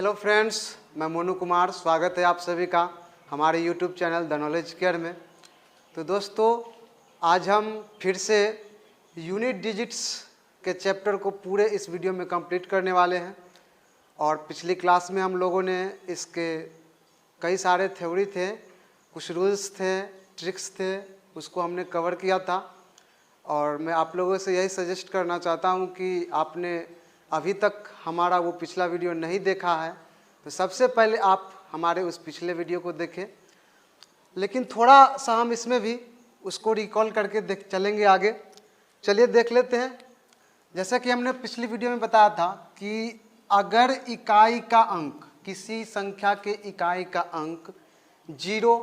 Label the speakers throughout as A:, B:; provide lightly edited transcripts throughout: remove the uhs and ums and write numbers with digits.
A: Hello friends, मैं मोनू कुमार। स्वागत है आप सभी का हमारे YouTube channel the knowledge care में। तो दोस्तों, आज हम फिर से यूनिट डिजिट्स के चैप्टर को पूरे इस वीडियो में कंप्लीट करने वाले हैं। और पिछली क्लास में हम लोगों ने इसके कई सारे थ्योरी थे, कुछ रूल्स थे, ट्रिक्स थे, उसको हमने कवर किया था। और मैं आप लोगों से यही सजेस्ट करना चाहता हूं कि आपने अभी तक हमारा वो पिछला वीडियो नहीं देखा है तो सबसे पहले आप हमारे उस पिछले वीडियो को देखें। लेकिन थोड़ा सा हम इसमें भी उसको रिकॉल करके चलेंगे आगे। चलिए देख लेते हैं। जैसा कि हमने पिछली वीडियो में बताया था कि अगर इकाई का अंक, किसी संख्या के इकाई का अंक 0,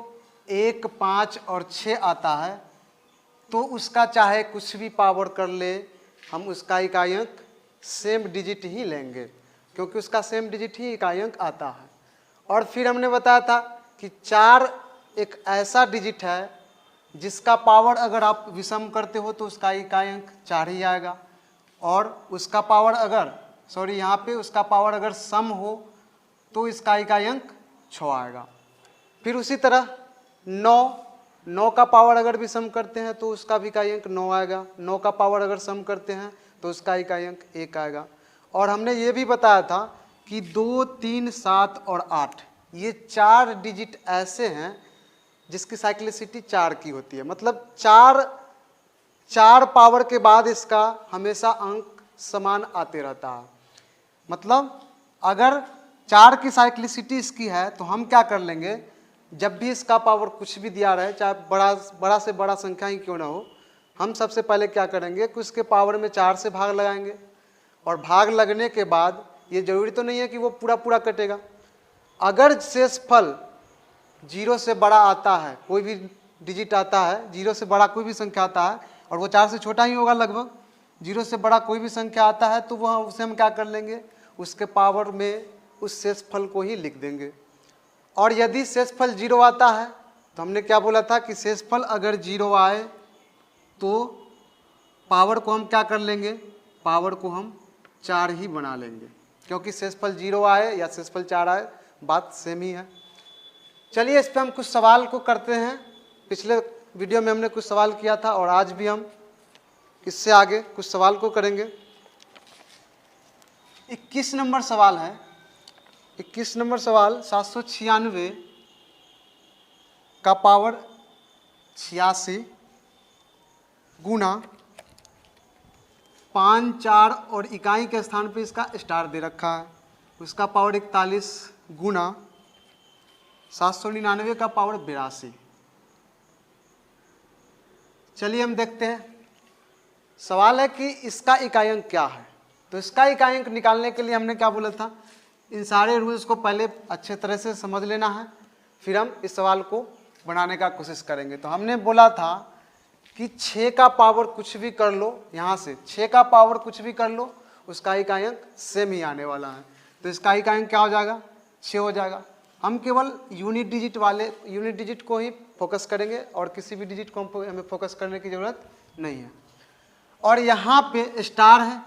A: 1, 5 और 6 आता है तो उसका चाहे कुछ भी पावर कर ले, हम उसका इकाई अंक सेम डिजिट ही लेंगे, क्योंकि उसका सेम डिजिट ही इकाई अंक आता है। और फिर हमने बताया था कि 4 एक ऐसा डिजिट है जिसका पावर अगर आप विषम करते हो तो उसका इकाई अंक 4 ही आएगा। और उसका पावर अगर यहाँ पे उसका पावर अगर सम हो तो इसका इकाई अंक 6 आएगा। फिर उसी तरह 9 का पावर अगर भी सम करते हैं तो उसका भी इकाई अंक 9 आएगा। 9 का पावर अगर सम करते हैं तो उसका इकाई अंक 1 आएगा। और हमने ये भी बताया था कि 2, 3, 7 और 8 ये 4 डिजिट ऐसे हैं जिसकी साइक्लिसिटी 4 की होती है। मतलब 4 पावर के बाद इसका हमेशा अंक समान आते रहता है। मतलब अगर 4 की साइक्लिसिटी इसकी है तो हम क्या कर लेंगे, जब भी इसका पावर कुछ भी दिया रहे, चाहे बड़ा से बड़ा संख्या ही क्यों ना हो, हम सबसे पहले क्या करेंगे कि उसके पावर में 4 से भाग लगाएंगे। और भाग लगने के बाद ये जरूरी तो नहीं है कि वो पूरा कटेगा। अगर शेषफल 0 से बड़ा आता है, कोई भी डिजिट आता है 0 से बड़ा कोई भी संख्या आता है और वो 4 से छोटा ही होगा लगभग, 0 से बड़ा कोई भी संख्या आता है तो वह उसे हम क्या कर लेंगे, उसके पावर में उस शेषफल को ही लिख देंगे। और यदि शेषफल 0 आता है तो हमने क्या बोला था कि शेषफल अगर 0 आए तो पावर को हम क्या कर लेंगे, पावर को हम 4 ही बना लेंगे, क्योंकि शेषफल 0 आए या शेषफल 4 आए बात सेम ही है। चलिए इस पे हम कुछ सवाल को करते हैं। पिछले वीडियो में हमने कुछ सवाल किया था और आज भी हम इससे आगे कुछ सवाल को करेंगे। 21 नंबर सवाल है। 21 नंबर सवाल 796 का पावर 86 गुना 5, 4 और इकाई के स्थान पे इसका स्टार दे रखा है, उसका पावर 41 गुना 799 का पावर 82। चलिए हम देखते हैं। सवाल है कि इसका इकाई अंक क्या है। तो इसका इकाई अंक निकालने के लिए हमने क्या बोला था, इन सारे रूल्स को पहले अच्छे तरह से समझ लेना है, फिर हम इस सवाल को बनाने का कोशिश करेंगे। तो हमने बोला था कि 6 का पावर कुछ भी कर लो, यहाँ से 6 का पावर कुछ भी कर लो, उसका इकाई अंक सेम ही आने वाला है। तो इसका इकाई अंक क्या हो जाएगा, 6 हो जाएगा। हम केवल यूनिट डिजिट को ही फोकस करेंगे और किसी भी डिजिट को हमें फोकस करने की ज़रूरत नहीं है। और यहाँ पे स्टार है।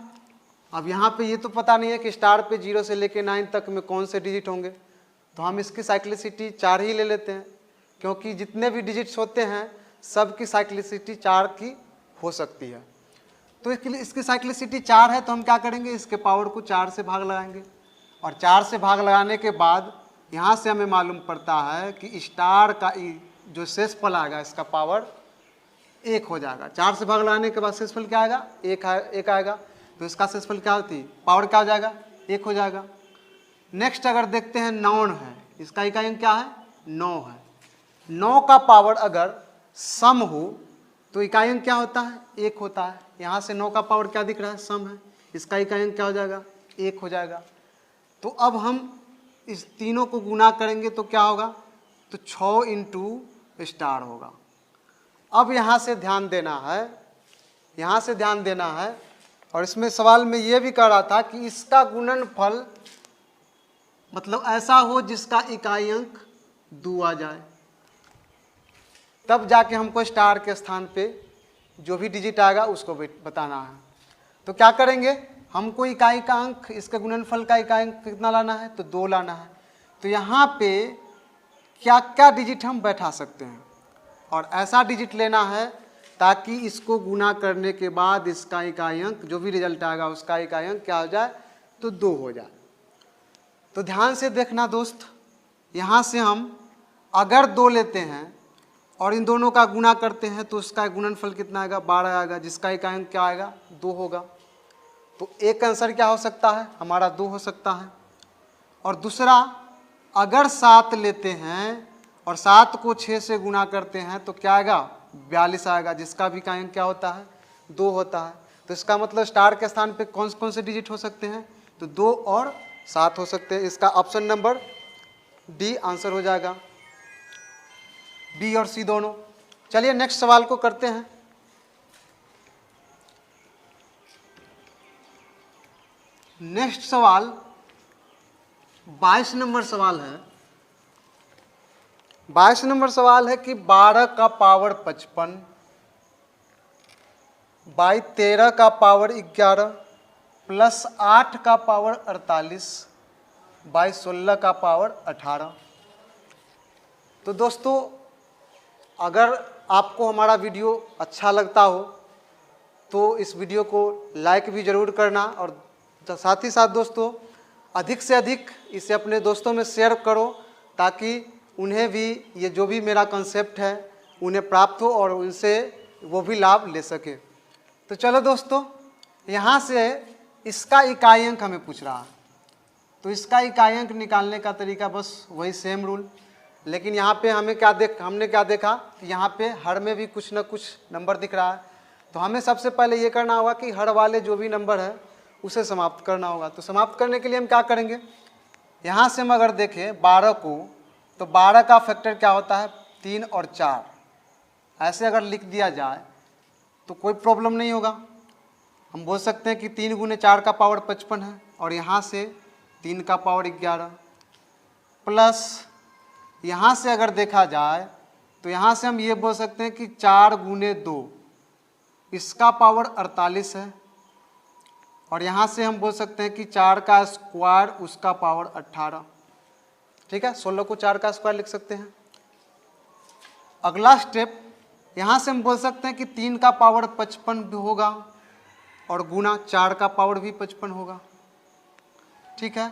A: अब यहाँ पे ये तो पता नहीं है कि स्टार पे 0 से लेके 9 तक में कौन से डिजिट होंगे, तो हम इसकी साइक्लिसिटी 4 ही ले लेते हैं, क्योंकि जितने भी डिजिट्स होते हैं सबकी साइक्लिसिटी 4 की हो सकती है। तो इसकी साइक्लिसिटी 4 है तो हम क्या करेंगे, इसके पावर को 4 से भाग लगाएंगे। और 4 से भाग लगाने के बाद यहाँ से हमें मालूम पड़ता है कि स्टार का जो शेषफल आएगा इसका पावर 1 हो जाएगा। 4 से भाग लगाने के बाद शेषफल क्या आएगा, 1 आएगा। तो इसका शेषफल क्या होती है, पावर क्या हो जाएगा, 1 हो जाएगा। नेक्स्ट अगर देखते हैं 9 है, इसका इकाई अंक क्या है, 9 है। 9 का पावर अगर सम हो तो इकाई अंक क्या होता है, 1 होता है। यहाँ से 9 का पावर क्या दिख रहा है, सम है, इसका इकाई अंक क्या हो जाएगा, 1 हो जाएगा। तो अब हम इस तीनों को गुना करेंगे तो क्या होगा, तो 6 इंटू स्टार होगा। अब यहाँ से ध्यान देना है, और इसमें सवाल में ये भी कह रहा था कि इसका गुणनफल मतलब ऐसा हो जिसका इकाई अंक 2 आ जाए, तब जाके हमको स्टार के स्थान पे जो भी डिजिट आएगा उसको बताना है। तो क्या करेंगे, हमको इकाई का अंक, इसके गुणनफल का इकाई अंक कितना लाना है, तो 2 लाना है। तो यहाँ पे क्या क्या डिजिट हम बैठा सकते हैं, और ऐसा डिजिट लेना है ताकि इसको गुना करने के बाद इसका इकाई अंक, जो भी रिजल्ट आएगा उसका इकाई अंक क्या हो जाए, तो 2 हो जाए। तो ध्यान से देखना दोस्त, यहाँ से हम अगर 2 लेते हैं और इन दोनों का गुना करते हैं तो उसका गुणनफल कितना आएगा, 12 आएगा, जिसका इकाई अंक क्या आएगा, 2 होगा। तो एक आंसर क्या हो सकता है, हमारा 2 हो सकता है। और दूसरा, अगर 7 लेते हैं और 7 को 6 से गुना करते हैं तो क्या आएगा, 42 आएगा, जिसका भी इकाई अंक क्या होता है, 2 होता है। तो इसका मतलब स्टार के स्थान पे कौन कौन से डिजिट हो सकते हैं, तो 2 और 7 हो सकते हैं। इसका ऑप्शन नंबर डी आंसर हो जाएगा, बी और सी दोनों। चलिए नेक्स्ट सवाल को करते हैं। नेक्स्ट सवाल 22 नंबर सवाल है। 22 नंबर सवाल है कि 12 का पावर 55 बाई 13 का पावर 11 प्लस 8 का पावर 48 बाई 16 का पावर 18। तो दोस्तों, अगर आपको हमारा वीडियो अच्छा लगता हो तो इस वीडियो को लाइक भी ज़रूर करना, और साथ ही साथ दोस्तों अधिक से अधिक इसे अपने दोस्तों में शेयर करो ताकि उन्हें भी ये जो भी मेरा कंसेप्ट है उन्हें प्राप्त हो और उनसे वो भी लाभ ले सके। तो चलो दोस्तों, यहाँ से इसका इकाई अंक हमें पूछ रहा है, तो इसका इकाई अंक निकालने का तरीका बस वही सेम रूल, लेकिन यहाँ पे हमने क्या देखा कि यहाँ पे हर में भी कुछ ना कुछ नंबर दिख रहा है। तो हमें सबसे पहले ये करना होगा कि हर वाले जो भी नंबर है उसे समाप्त करना होगा। तो समाप्त करने के लिए हम क्या करेंगे, यहाँ से हम अगर देखें 12 को, तो 12 का फैक्टर क्या होता है, 3 और 4। ऐसे अगर लिख दिया जाए तो कोई प्रॉब्लम नहीं होगा। हम बोल सकते हैं कि 3 गुने 4 का पावर 55 है, और यहाँ से 3 का पावर 11 प्लस यहाँ से अगर देखा जाए तो यहाँ से हम ये बोल सकते हैं कि 4 गुने 2 इसका पावर 48 है, और यहाँ से हम बोल सकते हैं कि 4 का स्क्वायर उसका पावर 18। ठीक है, 16 को 4 का स्क्वायर लिख सकते हैं। अगला स्टेप, यहाँ से हम बोल सकते हैं कि 3 का पावर 55 भी होगा और गुना 4 का पावर भी 55 होगा। ठीक है,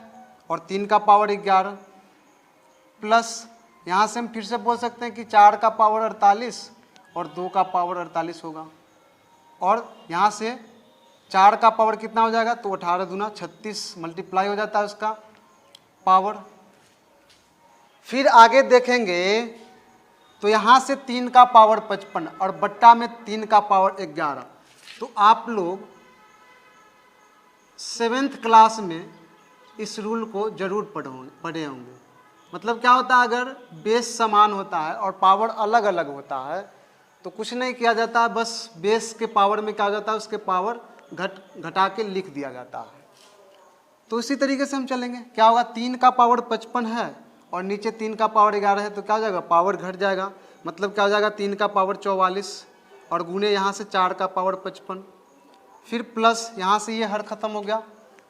A: और 3 का पावर 11 प्लस यहाँ से हम फिर से बोल सकते हैं कि 4 का पावर 48 और 2 का पावर 48 होगा, और यहाँ से 4 का पावर कितना हो जाएगा, तो 18 दूना 36 मल्टीप्लाई हो जाता है उसका पावर। फिर आगे देखेंगे तो यहाँ से 3 का पावर 55 और बट्टा में 3 का पावर 11। तो आप लोग 7th क्लास में इस रूल को जरूर पढ़े होंगे। मतलब क्या होता है, अगर बेस समान होता है और पावर अलग अलग होता है तो कुछ नहीं किया जाता है, बस बेस के पावर में क्या हो जाता है, उसके पावर घटा के लिख दिया जाता है। तो इसी तरीके से हम चलेंगे। क्या होगा, 3 का पावर 55 है और नीचे 3 का पावर 11 है, तो क्या हो जाएगा, पावर घट जाएगा। मतलब क्या हो जाएगा, 3 का पावर 44 और गुने यहाँ से 4 का पावर 55, फिर प्लस यहाँ से ये हर खत्म हो गया।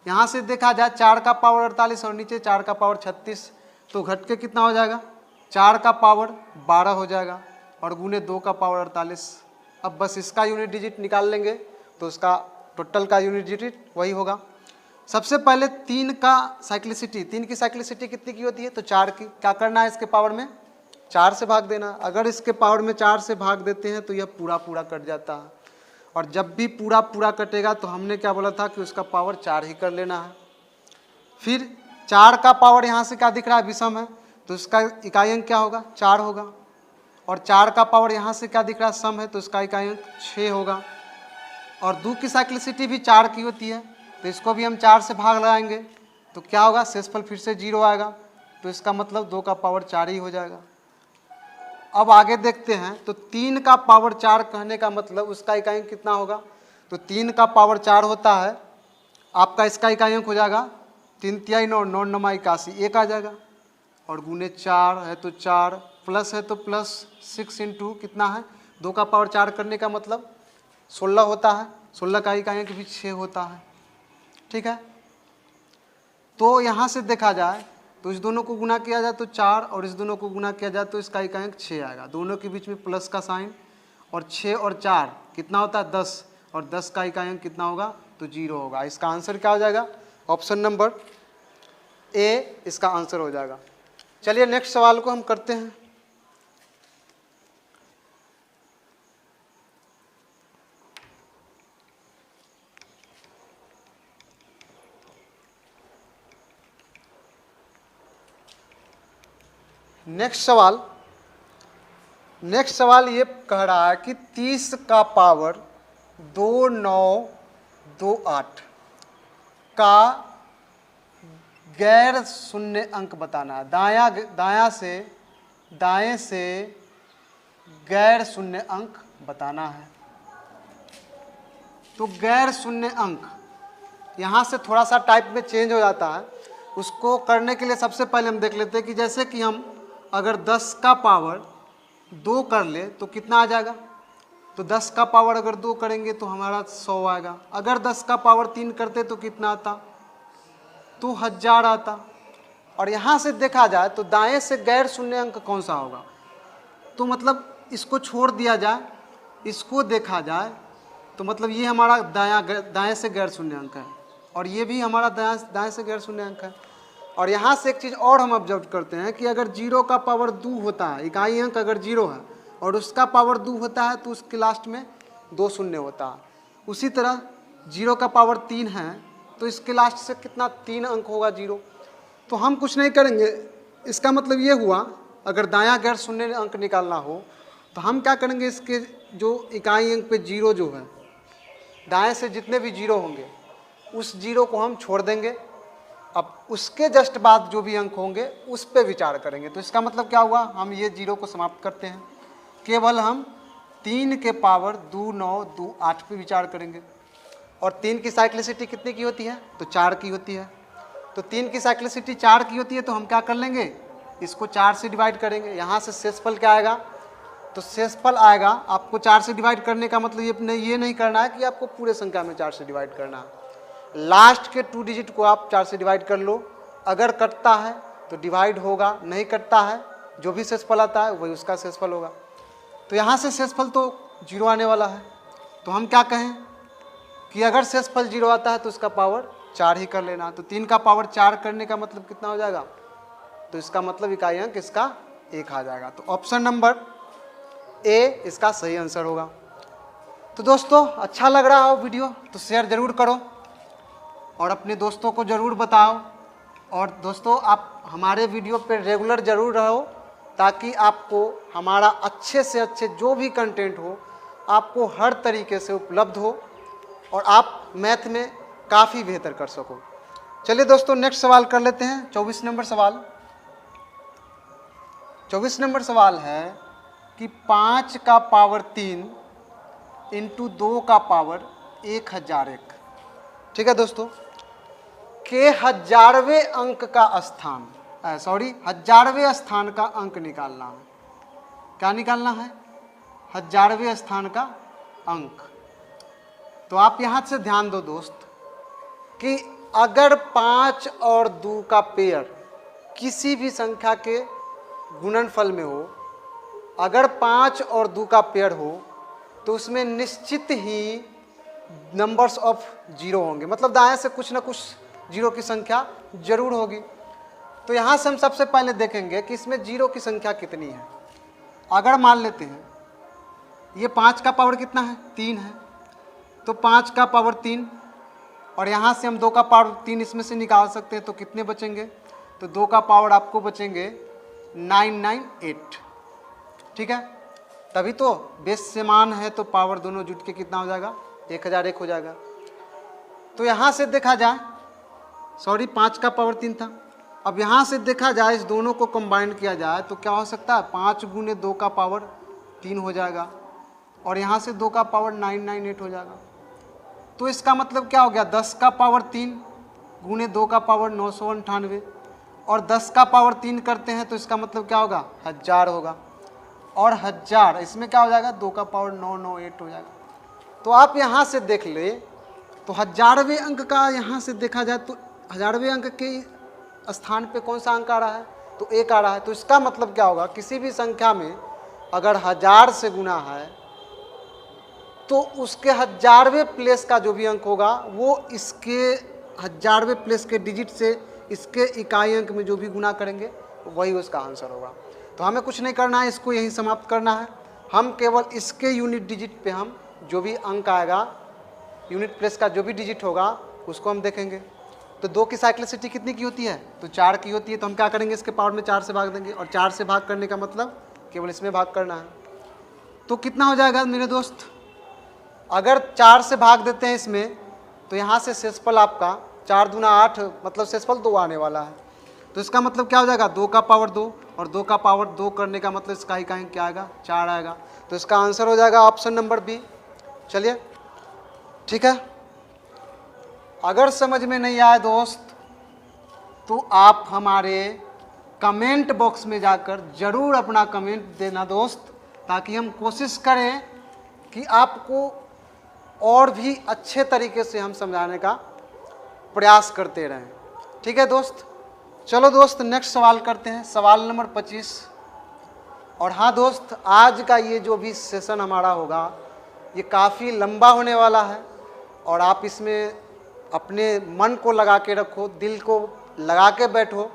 A: यहाँ से देखा जाए 4 का पावर 48 और नीचे 4 का पावर 36, तो घट के कितना हो जाएगा, 4 का पावर 12 हो जाएगा और गुने 2 का पावर 48। अब बस इसका यूनिट डिजिट निकाल लेंगे तो उसका टोटल का यूनिट डिजिट वही होगा। सबसे पहले 3 का साइक्लिसिटी, 3 की साइक्लिसिटी कितनी की होती है, तो 4 की। क्या करना है, इसके पावर में 4 से भाग देना। अगर इसके पावर में 4 से भाग देते हैं तो यह पूरा पूरा कट जाता है, और जब भी पूरा पूरा कटेगा तो हमने क्या बोला था कि उसका पावर 4 ही कर लेना है। फिर 4 का पावर यहाँ से क्या दिख रहा है, विषम है, तो इसका इकाई अंक क्या होगा, 4 होगा। और 4 का पावर यहाँ से क्या दिख रहा है, सम है, तो इसका इकाई अंक 6 होगा। और 2 की साइक्लिसिटी भी 4 की होती है, तो इसको भी हम 4 से भाग लगाएंगे तो क्या होगा, शेषफल फिर से 0 आएगा, तो इसका मतलब 2 का पावर 4 ही हो जाएगा। अब आगे देखते हैं, तो 3 का पावर 4 कहने का मतलब उसका इकाई अंक कितना होगा, तो 3 का पावर 4 होता है आपका, इसका इकाई अंक हो जाएगा 3 तिहाई 9 9 9 81, 1 आ जाएगा। और गुने 4 है तो 4, प्लस है तो प्लस 6 इंटू कितना है, 2 का पावर 4 करने का मतलब 16 होता है, 16 का इकाई अंक भी 6 होता है। ठीक है। तो यहाँ से देखा जाए तो इस दोनों को गुना किया जाए तो 4 और इस दोनों को गुना किया जाए तो इसका इकाई 6 आएगा। दोनों के बीच में प्लस का साइन, और 6 और 4 कितना होता है 10, और 10 का इकाई कितना होगा तो 0 होगा। इसका आंसर क्या हो जाएगा, ऑप्शन नंबर ए इसका आंसर हो जाएगा। चलिए नेक्स्ट सवाल को हम करते हैं। नेक्स्ट सवाल ये कह रहा है कि 30 का पावर 2928 का गैर शून्य अंक बताना है। दाएं से गैर शून्य अंक बताना है। तो गैर शून्य अंक यहाँ से थोड़ा सा टाइप में चेंज हो जाता है। उसको करने के लिए सबसे पहले हम देख लेते हैं कि जैसे कि हम अगर 10 का पावर 2 कर ले तो कितना आ जाएगा। तो 10 का पावर अगर 2 करेंगे तो हमारा 100 आएगा। अगर 10 का पावर 3 करते तो कितना आता, तो 1000 आता। और यहाँ से देखा जाए तो दाएं से गैर शून्य अंक कौन सा होगा, तो मतलब इसको छोड़ दिया जाए, इसको देखा जाए तो मतलब ये हमारा दाएं से गैर शून्य अंक है, और ये भी हमारा दाएं से गैर शून्य अंक है। और यहाँ से एक चीज़ और हम ऑब्जर्व करते हैं कि अगर 0 का पावर 2 होता है, इकाई अंक अगर 0 है और उसका पावर 2 होता है तो उसके लास्ट में 2 शून्य होता है। उसी तरह 0 का पावर 3 है तो इसके लास्ट से कितना 3 अंक होगा 0। तो हम कुछ नहीं करेंगे, इसका मतलब ये हुआ अगर दायां गैर शून्य अंक निकालना हो तो हम क्या करेंगे, इसके जो इकाई अंक पे 0 जो है, दाएं से जितने भी 0 होंगे उस 0 को हम छोड़ देंगे। अब उसके जस्ट बाद जो भी अंक होंगे उस पे विचार करेंगे। तो इसका मतलब क्या हुआ, हम ये 0 को समाप्त करते हैं, केवल हम 3 के पावर 2928 पे विचार करेंगे। और 3 की साइक्लिसिटी कितनी की होती है, तो 4 की होती है। तो 3 की साइक्लिसिटी 4 की होती है तो हम क्या कर लेंगे, इसको 4 से डिवाइड करेंगे। यहाँ से शेषफल क्या आएगा, तो शेषफल आएगा, आपको 4 से डिवाइड करने का मतलब ये नहीं करना है कि आपको पूरे संख्या में 4 से डिवाइड करना है। लास्ट के 2 डिजिट को आप 4 से डिवाइड कर लो, अगर कटता है तो डिवाइड होगा, नहीं कटता है जो भी शेषफल आता है वही उसका शेषफल होगा। तो यहाँ से शेषफल तो 0 आने वाला है। तो हम क्या कहें कि अगर शेषफल 0 आता है तो इसका पावर 4 ही कर लेना। तो 3 का पावर 4 करने का मतलब कितना हो जाएगा, तो इसका मतलब इकाई अंक इसका 1 आ जाएगा। तो ऑप्शन नंबर ए इसका सही आंसर होगा। तो दोस्तों अच्छा लग रहा हो वीडियो तो शेयर ज़रूर करो और अपने दोस्तों को ज़रूर बताओ। और दोस्तों आप हमारे वीडियो पे रेगुलर ज़रूर रहो ताकि आपको हमारा अच्छे से अच्छे जो भी कंटेंट हो आपको हर तरीके से उपलब्ध हो और आप मैथ में काफ़ी बेहतर कर सको। चलिए दोस्तों नेक्स्ट सवाल कर लेते हैं। 24 नंबर सवाल। 24 नंबर सवाल है कि 5 का पावर 3 इंटू 2 का पावर 1001, ठीक है दोस्तों, के 1000वें अंक का स्थान, 1000वें स्थान का अंक निकालना है। क्या निकालना है, 1000वें स्थान का अंक। तो आप यहाँ से ध्यान दो दोस्त कि अगर 5 और 2 का पेयर किसी भी संख्या के गुणनफल में हो, अगर 5 और 2 का पेयर हो तो उसमें निश्चित ही नंबर्स ऑफ 0 होंगे, मतलब दाएं से कुछ ना कुछ 0 की संख्या जरूर होगी। तो यहाँ से हम सबसे पहले देखेंगे कि इसमें 0 की संख्या कितनी है। अगर मान लेते हैं ये 5 का पावर कितना है, 3 है, तो 5 का पावर 3 और यहाँ से हम 2 का पावर 3 इसमें से निकाल सकते हैं। तो कितने बचेंगे, तो 2 का पावर आपको बचेंगे 998, ठीक है। तभी तो बेस से मान है तो पावर दोनों जुट के कितना हो जाएगा, 1001 हो जाएगा। तो यहाँ से देखा जाए, 5 का पावर 3 था। अब यहाँ से देखा जाए इस दोनों को कंबाइन किया जाए तो क्या हो सकता है, 5 गुने 2 का पावर 3 हो जाएगा और यहाँ से 2 का पावर 998 हो जाएगा। तो इसका मतलब क्या हो गया, 10 का पावर 3 गुने 2 का पावर 998 और 10 का पावर 3 करते हैं तो इसका मतलब क्या होगा, 1000 होगा। और 1000 इसमें क्या हो जाएगा, 2 का पावर 998 हो जाएगा। तो आप यहाँ से देख ले तो 1000वें अंक का यहाँ से देखा जाए तो 1000वें अंक के स्थान पे कौन सा अंक आ रहा है, तो 1 आ रहा है। तो इसका मतलब क्या होगा, किसी भी संख्या में अगर 1000 से गुना है तो उसके 1000वें प्लेस का जो भी अंक होगा वो इसके 1000वें प्लेस के डिजिट से इसके इकाई अंक में जो भी गुना करेंगे वही उसका आंसर होगा। तो हमें कुछ नहीं करना है, इसको यहीं समाप्त करना है। हम केवल इसके यूनिट डिजिट पे हम जो भी अंक आएगा, यूनिट प्लेस का जो भी डिजिट होगा उसको हम देखेंगे। तो 2 की साइक्लिसिटी कितनी की होती है, तो 4 की होती है। तो हम क्या करेंगे, इसके पावर में 4 से भाग देंगे, और 4 से भाग करने का मतलब केवल इसमें भाग करना है। तो कितना हो जाएगा मेरे दोस्त, अगर 4 से भाग देते हैं इसमें तो यहाँ से शेषफल आपका 4 दूना 8, मतलब शेषफल 2 आने वाला है। तो इसका मतलब क्या हो जाएगा, 2 का पावर 2, और 2 का पावर 2 करने का मतलब इसका इकाई क्या आएगा, 4 आएगा। तो इसका आंसर हो जाएगा ऑप्शन नंबर बी। चलिए ठीक है। अगर समझ में नहीं आए दोस्त तो आप हमारे कमेंट बॉक्स में जाकर ज़रूर अपना कमेंट देना दोस्त, ताकि हम कोशिश करें कि आपको और भी अच्छे तरीके से हम समझाने का प्रयास करते रहें। ठीक है दोस्त। चलो दोस्त नेक्स्ट सवाल करते हैं, सवाल नंबर 25। और हाँ दोस्त, आज का ये जो भी सेशन हमारा होगा ये काफ़ी लंबा होने वाला है, और आप इसमें अपने मन को लगा के रखो, दिल को लगा के बैठो।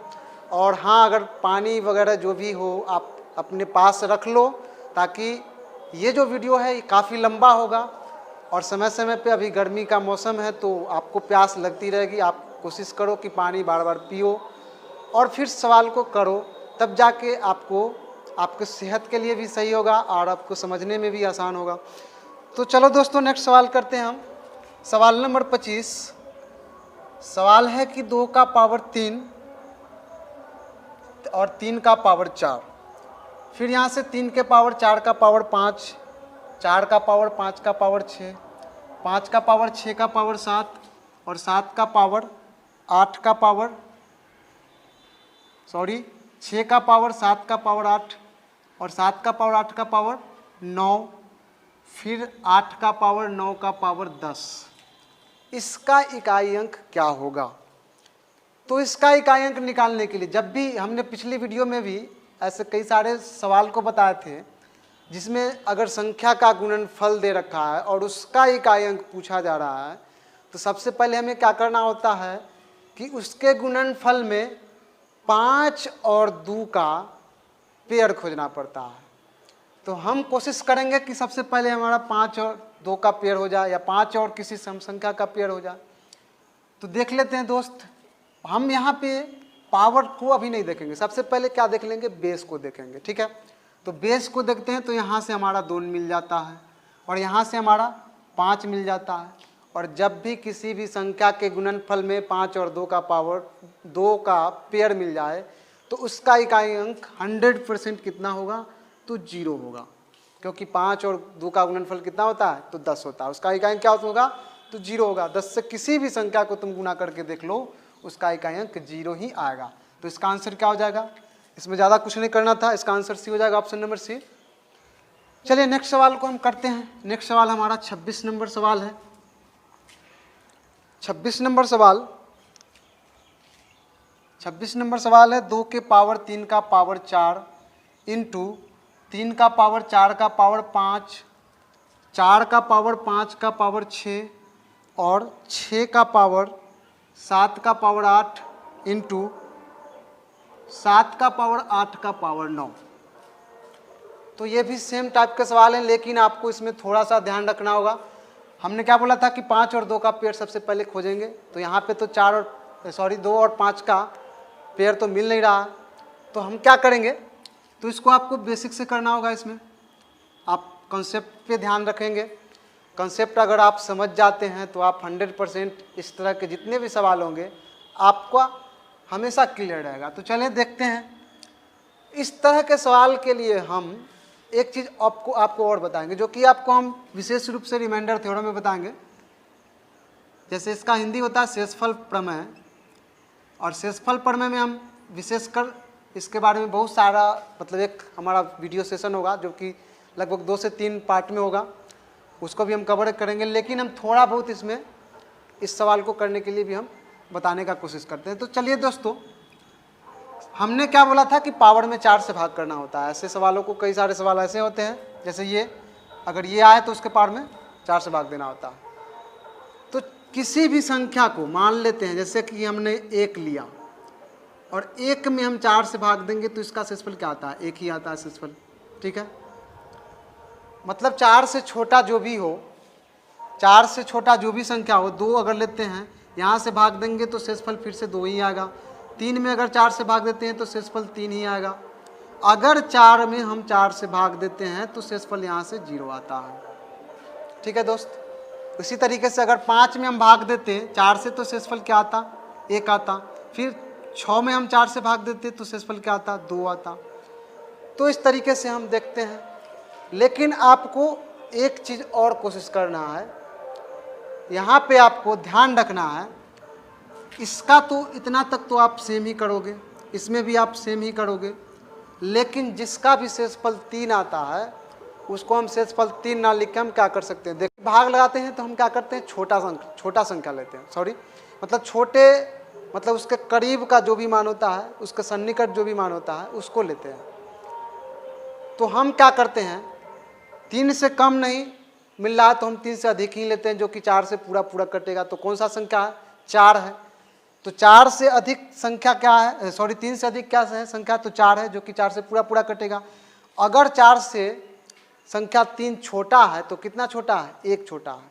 A: और हाँ, अगर पानी वगैरह जो भी हो आप अपने पास रख लो, ताकि ये जो वीडियो है ये काफ़ी लंबा होगा, और समय समय पे अभी गर्मी का मौसम है तो आपको प्यास लगती रहेगी। आप कोशिश करो कि पानी बार बार पियो और फिर सवाल को करो, तब जाके आपको आपके सेहत के लिए भी सही होगा और आपको समझने में भी आसान होगा। तो चलो दोस्तों नेक्स्ट सवाल करते हैं हम। सवाल नंबर 25 सवाल है कि 2 का पावर 3 और 3 का पावर 4, फिर यहाँ से 3 के पावर 4 का पावर 5, 4 का पावर 5 का पावर 6, 5 का पावर 6 का पावर 7, और 7 का पावर 8 का पावर 6 का पावर 7 का पावर 8, और 7 का पावर 8 का पावर 9, फिर 8 का पावर 9 का पावर 10। इसका इकाई अंक क्या होगा। तो इसका इकाई अंक निकालने के लिए, जब भी हमने पिछली वीडियो में भी ऐसे कई सारे सवाल को बताए थे जिसमें अगर संख्या का गुणनफल दे रखा है और उसका इकाई अंक पूछा जा रहा है, तो सबसे पहले हमें क्या करना होता है कि उसके गुणनफल में 5 और 2 का पेयर खोजना पड़ता है। तो हम कोशिश करेंगे कि सबसे पहले हमारा 5 और 2 का पेयर हो जाए, या 5 और किसी सम संख्या का पेयर हो जाए। तो देख लेते हैं दोस्त, हम यहाँ पे पावर को अभी नहीं देखेंगे, सबसे पहले क्या देख लेंगे, बेस को देखेंगे। ठीक है, तो बेस को देखते हैं। तो यहाँ से हमारा 2 मिल जाता है, और यहाँ से हमारा 5 मिल जाता है। और जब भी किसी भी संख्या के गुणनफल में 5 और 2 का पावर 2 का पेयर मिल जाए तो उसका इकाई अंक 100% कितना होगा, तो 0 होगा, क्योंकि 5 और 2 का गुणनफल कितना होता है, तो 10 होता है। उसका इकाई अंक क्या होगा, तो 0 होगा। 10 से किसी भी संख्या को तुम गुना करके देख लो, उसका इकाई अंक 0 ही आएगा। तो इसका आंसर क्या हो जाएगा, इसमें ज़्यादा कुछ नहीं करना था, इसका आंसर सी हो जाएगा, ऑप्शन नंबर सी। चलिए नेक्स्ट सवाल को हम करते हैं। नेक्स्ट सवाल हमारा 26 नंबर सवाल है। 26 नंबर सवाल है 2 के पावर 3 का पावर 4 इंटू 3 का पावर 4 का पावर 5, 4 का पावर 5 का पावर 6, और 6 का पावर 7 का पावर 8 इंटू 7 का पावर 8 का पावर 9। तो ये भी सेम टाइप के सवाल हैं, लेकिन आपको इसमें थोड़ा सा ध्यान रखना होगा। हमने क्या बोला था कि 5 और 2 का पेयर सबसे पहले खोजेंगे। तो यहाँ पे तो 2 और 5 का पेयर तो मिल नहीं रहा, तो हम क्या करेंगे, तो इसको आपको बेसिक से करना होगा। इसमें आप कॉन्सेप्ट पे ध्यान रखेंगे। कॉन्सेप्ट अगर आप समझ जाते हैं तो आप 100% इस तरह के जितने भी सवाल होंगे आपका हमेशा क्लियर रहेगा। तो चलिए देखते हैं। इस तरह के सवाल के लिए हम एक चीज़ आपको और बताएंगे, जो कि आपको हम विशेष रूप से रिमाइंडर थ्योरम में बताएंगे। जैसे इसका हिंदी होता है शेषफल प्रमेय, और शेषफल प्रमेय में हम विशेषकर इसके बारे में बहुत सारा, मतलब एक हमारा वीडियो सेशन होगा जो कि लगभग 2 से 3 पार्ट में होगा, उसको भी हम कवर करेंगे। लेकिन हम थोड़ा बहुत इसमें इस सवाल को करने के लिए भी हम बताने का कोशिश करते हैं। तो चलिए दोस्तों, हमने क्या बोला था कि पावर में 4 से भाग करना होता है। ऐसे सवालों को, कई सारे सवाल ऐसे होते हैं, जैसे ये, अगर ये आए तो उसके पावर में 4 से भाग देना होता है। तो किसी भी संख्या को मान लेते हैं, जैसे कि हमने 1 लिया और 1 में हम 4 से भाग देंगे तो इसका शेषफल क्या आता है? 1 ही आता है शेषफल। ठीक है, मतलब 4 से छोटा जो भी हो, 4 से छोटा जो भी संख्या हो, 2 अगर लेते हैं, यहाँ से भाग देंगे तो शेषफल फिर से 2 ही आएगा। 3 में अगर 4 से भाग देते हैं तो शेषफल 3 ही आएगा। अगर 4 में हम 4 से भाग देते हैं तो शेषफल यहाँ से 0 आता है। ठीक है दोस्त, उसी तरीके से अगर 5 में हम भाग देते हैं 4 से तो शेषफल क्या आता? 1 आता। फिर 6 में हम 4 से भाग देते तो शेषफल क्या आता? 2 आता। तो इस तरीके से हम देखते हैं। लेकिन आपको एक चीज़ और कोशिश करना है, यहाँ पे आपको ध्यान रखना है, इसका तो इतना तक तो आप सेम ही करोगे, इसमें भी आप सेम ही करोगे, लेकिन जिसका भी शेषफल 3 आता है उसको हम शेषफल 3 ना लिख के हम क्या कर सकते हैं? देखिए, भाग लगाते हैं तो हम क्या करते हैं? छोटा संख्या लेते हैं, सॉरी मतलब छोटे, मतलब उसके करीब का जो भी मान होता है, उसके सन्निकट जो भी मान होता है उसको लेते हैं। तो हम क्या करते हैं, 3 से कम नहीं मिल रहा है तो हम 3 से अधिक ही लेते हैं, जो कि 4 से पूरा पूरा कटेगा। तो कौन सा संख्या है? 4 है। तो 4 से अधिक संख्या क्या है? सॉरी, 3 से अधिक क्या है संख्या? तो 4 है, जो कि 4 से पूरा पूरा कटेगा। अगर 4 से संख्या 3 छोटा है तो कितना छोटा है? 1 छोटा है।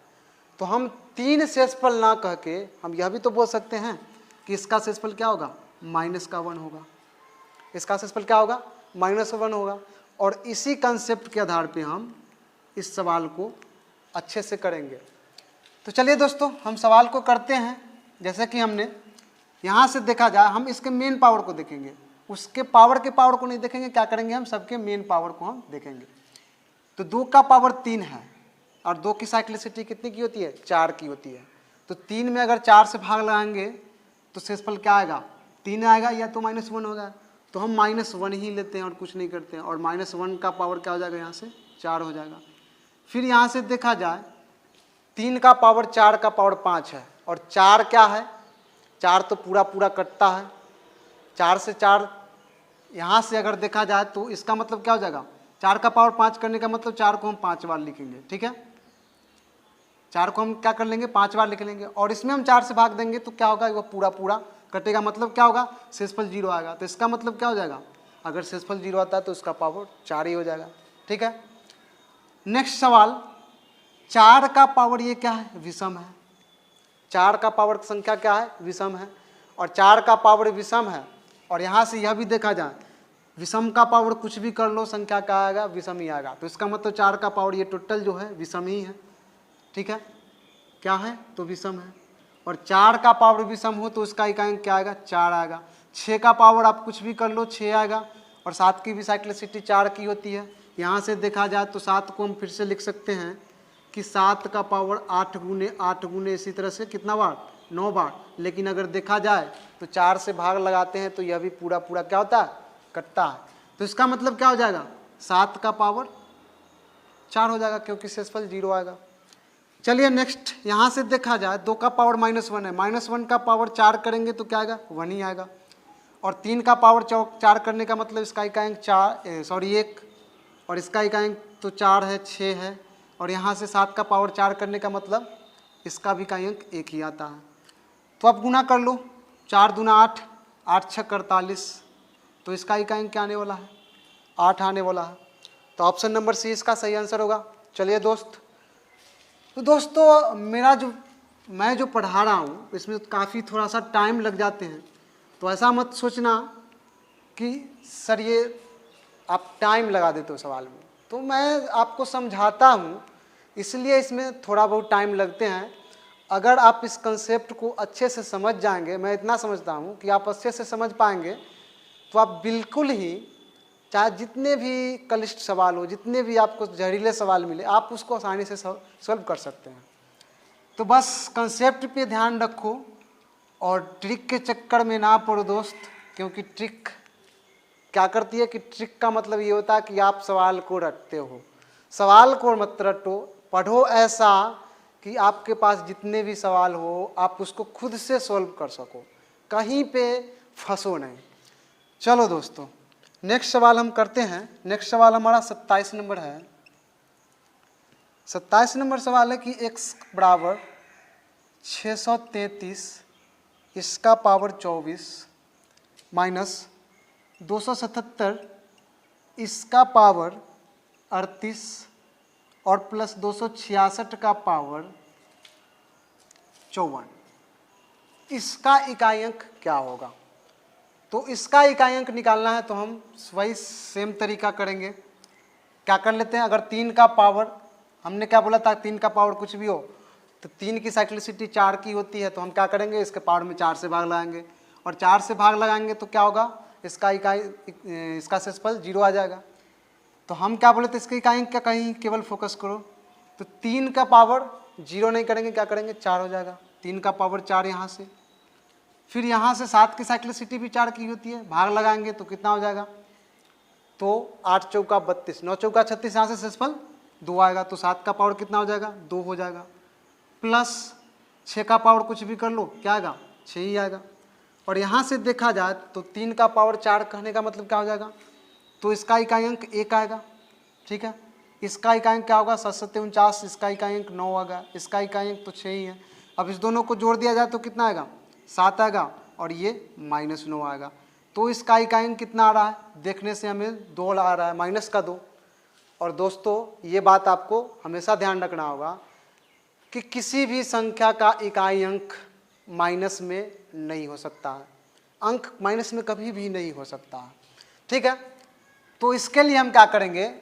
A: तो हम 3 शेषफल ना कह के हम यह भी तो बोल सकते हैं कि इसका शेषफल क्या होगा? -1 होगा। इसका शेषफल क्या होगा? -1 होगा। और इसी कंसेप्ट के आधार पे हम इस सवाल को अच्छे से करेंगे। तो चलिए दोस्तों, हम सवाल को करते हैं। जैसे कि हमने यहाँ से देखा जाए, हम इसके मेन पावर को देखेंगे, उसके पावर के पावर को नहीं देखेंगे। क्या करेंगे? हम सबके मेन पावर को हम देखेंगे। तो 2 का पावर 3 है और 2 की साइक्लिसिटी कितनी की होती है? 4 की होती है। तो 3 में अगर 4 से भाग लगाएंगे तो शेषफल क्या आएगा? 3 आएगा, या तो -1 होगा। तो हम -1 ही लेते हैं और कुछ नहीं करते हैं। और -1 का पावर क्या हो जाएगा? यहाँ से 4 हो जाएगा। फिर यहाँ से देखा जाए, 3 का पावर 4 का पावर 5 है, और 4 क्या है? 4 तो पूरा पूरा कटता है। 4 से 4 यहाँ से अगर देखा जाए तो इसका मतलब क्या हो जाएगा? 4 का पावर 5 करने का मतलब 4 को हम 5 बार लिखेंगे। ठीक है, 4 को हम क्या कर लेंगे? 5 बार लिख लेंगे। और इसमें हम 4 से भाग देंगे तो क्या होगा? वो पूरा पूरा कटेगा। मतलब क्या होगा? शेषफल 0 आएगा। तो इसका मतलब क्या हो जाएगा? अगर शेषफल 0 आता है तो उसका पावर 4 ही हो जाएगा। ठीक है, नेक्स्ट सवाल, 4 का पावर ये क्या है? विषम है। 4 का पावर संख्या क्या है? विषम है। और 4 का पावर विषम है, और यहाँ से यह भी देखा जाए, विषम का पावर कुछ भी कर लो, संख्या क्या आएगा? विषम ही आएगा। तो इसका मतलब 4 का पावर ये टोटल जो है विषम ही है। ठीक है, क्या है? तो विषम है। और 4 का पावर विषम हो तो उसका इकाई क्या आएगा? 4 आएगा। 6 का पावर आप कुछ भी कर लो, 6 आएगा। और 7 की भी साइक्लिसिटी 4 की होती है। यहाँ से देखा जाए तो 7 को हम फिर से लिख सकते हैं कि 7 का पावर 8 गुने 8 गुने इसी तरह से कितना बार? 9 बार। लेकिन अगर देखा जाए तो 4 से भाग लगाते हैं तो यह भी पूरा पूरा क्या होता है? कटता है। तो इसका मतलब क्या हो जाएगा? 7 का पावर 4 हो जाएगा, क्योंकि शेषफल 0 आएगा। चलिए नेक्स्ट, यहाँ से देखा जाए 2 का पावर -1 है। -1 का पावर 4 करेंगे तो क्या आएगा? 1 ही आएगा। और 3 का पावर 4 करने का मतलब इसका इकाई 1, और इसका इकाई तो 4 है, 6 है। और यहाँ से 7 का पावर 4 करने का मतलब इसका भी इकाई 1 ही आता है। तो अब गुना कर लो, 4 दूना 8, 8 6 48। तो इसका इकाई क्या आने वाला है? 8 आने वाला है। तो ऑप्शन नंबर सी इसका सही आंसर होगा। चलिए दोस्त, तो दोस्तों मैं जो पढ़ा रहा हूँ इसमें काफ़ी थोड़ा सा टाइम लग जाते हैं। तो ऐसा मत सोचना कि सर ये आप टाइम लगा देते हो सवाल में। तो मैं आपको समझाता हूँ, इसलिए इसमें थोड़ा बहुत टाइम लगते हैं। अगर आप इस कंसेप्ट को अच्छे से समझ जाएंगे, मैं इतना समझता हूँ कि आप अच्छे से समझ पाएंगे, तो आप बिल्कुल ही, चाहे जितने भी क्लिष्ट सवाल हो, जितने भी आपको जहरीले सवाल मिले, आप उसको आसानी से सॉल्व कर सकते हैं। तो बस कंसेप्ट पे ध्यान रखो और ट्रिक के चक्कर में ना पड़ो दोस्त, क्योंकि ट्रिक क्या करती है कि ट्रिक का मतलब ये होता है कि आप सवाल को रटते हो। सवाल को मत रटो, पढ़ो ऐसा कि आपके पास जितने भी सवाल हो आप उसको खुद से सॉल्व कर सको, कहीं पे फंसो नहीं। चलो दोस्तों नेक्स्ट सवाल हम करते हैं। नेक्स्ट सवाल हमारा 27 नंबर है। 27 नंबर सवाल है कि x बराबर 633 इसका पावर 24 माइनस 277 इसका पावर 38 और प्लस 266 का पावर 54, इसका इकाई अंक क्या होगा। तो इसका इकाई अंक निकालना है तो हम वही सेम तरीका करेंगे। क्या कर लेते हैं, अगर 3 का पावर, हमने क्या बोला था 3 का पावर कुछ भी हो तो 3 की साइक्लिसिटी 4 की होती है, तो हम क्या करेंगे इसके पावर में 4 से भाग लगाएंगे और 4 से भाग लगाएंगे तो क्या होगा, इसका इकाई इसका शेषफल 0 आ जाएगा। तो हम क्या बोले थे इसके इकाई अंक क्या, कहीं केवल फोकस करो। तो 3 का पावर 0 नहीं करेंगे, क्या करेंगे 4 हो जाएगा। 3 का पावर 4 यहाँ से, फिर यहाँ से 7 की साइक्लिसिटी भी 4 की होती है, भाग लगाएंगे तो कितना हो जाएगा, तो 8 चौका 32, 9 चौका 36, यहाँ से शेषफल 2 आएगा। तो 7 का पावर कितना हो जाएगा, 2 हो जाएगा। प्लस 6 का पावर कुछ भी कर लो, क्या आएगा 6 ही आएगा। और यहाँ से देखा जाए तो 3 का पावर 4 कहने का मतलब क्या हो जाएगा, तो इसका इकाई अंक 1 आएगा। ठीक है, इसका इकाई अंक क्या होगा 7 7 49, इसका इकाई अंक 9 आएगा, इसका इकाई अंक तो 6 ही है। अब इस दोनों को जोड़ दिया जाए तो कितना आएगा 7 आएगा और ये -9 आएगा। तो इसका इकाई अंक कितना आ रहा है, देखने से हमें 2 आ रहा है, माइनस का 2। और दोस्तों ये बात आपको हमेशा ध्यान रखना होगा कि किसी भी संख्या का इकाई अंक माइनस में नहीं हो सकता है, अंक माइनस में कभी भी नहीं हो सकता है। ठीक है, तो इसके लिए हम क्या करेंगे,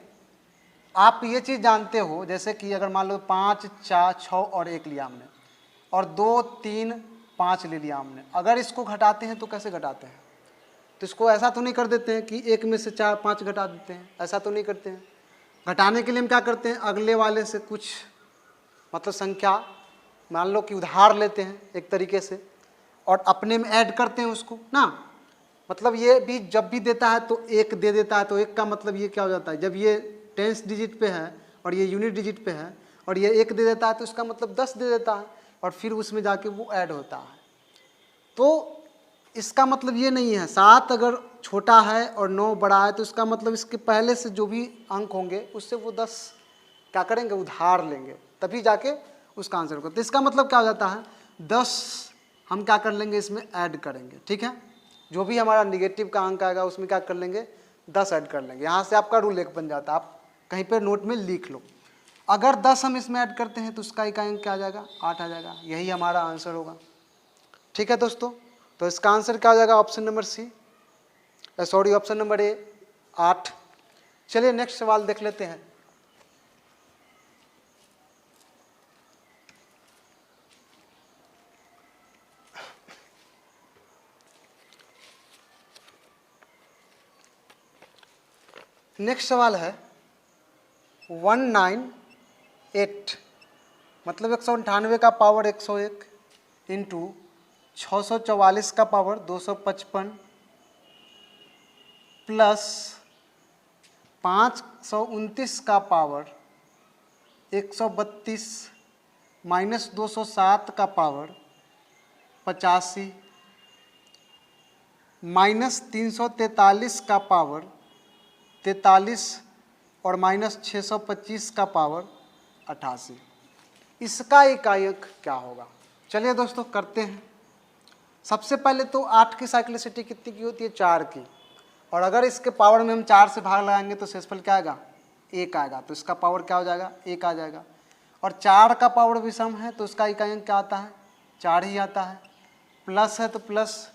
A: आप ये चीज़ जानते हो जैसे कि अगर मान लो 5 4 6 और 1 लिया हमने और 2 3 5 ले लिया हमने, अगर इसको घटाते हैं तो कैसे घटाते हैं, तो इसको ऐसा तो नहीं कर देते हैं कि 1 में से 4 5 घटा देते हैं, ऐसा तो नहीं करते हैं। घटाने के लिए हम क्या करते हैं, अगले वाले से कुछ मतलब संख्या मान लो कि उधार लेते हैं एक तरीके से और अपने में ऐड करते हैं उसको ना। मतलब ये भी जब भी देता है तो 1 दे देता है, तो 1 का मतलब ये क्या हो जाता है, जब ये 10th डिजिट पे है और ये यूनिट डिजिट पे है और ये 1 दे देता है तो इसका मतलब 10 दे देता है और फिर उसमें जाके वो ऐड होता है। तो इसका मतलब ये नहीं है 7 अगर छोटा है और 9 बड़ा है तो इसका मतलब इसके पहले से जो भी अंक होंगे उससे वो 10 क्या करेंगे उधार लेंगे, तभी जाके उसका आंसर होगा। तो इसका मतलब क्या हो जाता है 10 हम क्या कर लेंगे इसमें ऐड करेंगे। ठीक है, जो भी हमारा निगेटिव का अंक आएगा उसमें क्या कर लेंगे 10 ऐड कर लेंगे। यहाँ से आपका रूल 1 बन जाता है, आप कहीं पे नोट में लिख लो। अगर 10 हम इसमें ऐड करते हैं तो उसका इकाई अंक क्या आ जाएगा 8 आ जाएगा, यही हमारा आंसर होगा। ठीक है दोस्तों, तो इसका आंसर क्या हो जाएगा option number C, sorry option number A 8। चलिए नेक्स्ट सवाल देख लेते हैं। नेक्स्ट सवाल है 198 मतलब 198 का पावर 101 इंटू 644 का पावर 255 प्लस 529 का पावर 132 माइनस 207 का पावर 85 माइनस 343 का पावर 43 और माइनस 625 का पावर 88, इसका इकाई अंक क्या होगा। चलिए दोस्तों करते हैं। सबसे पहले तो 8 की साइक्लिसिटी कितनी की होती है 4 की, और अगर इसके पावर में हम 4 से भाग लगाएंगे तो शेषफल क्या आएगा 1 आएगा, तो इसका पावर क्या हो जाएगा 1 आ जाएगा। और 4 का पावर विषम है तो उसका इकाई अंक क्या आता है 4 ही आता है। प्लस है तो प्लस,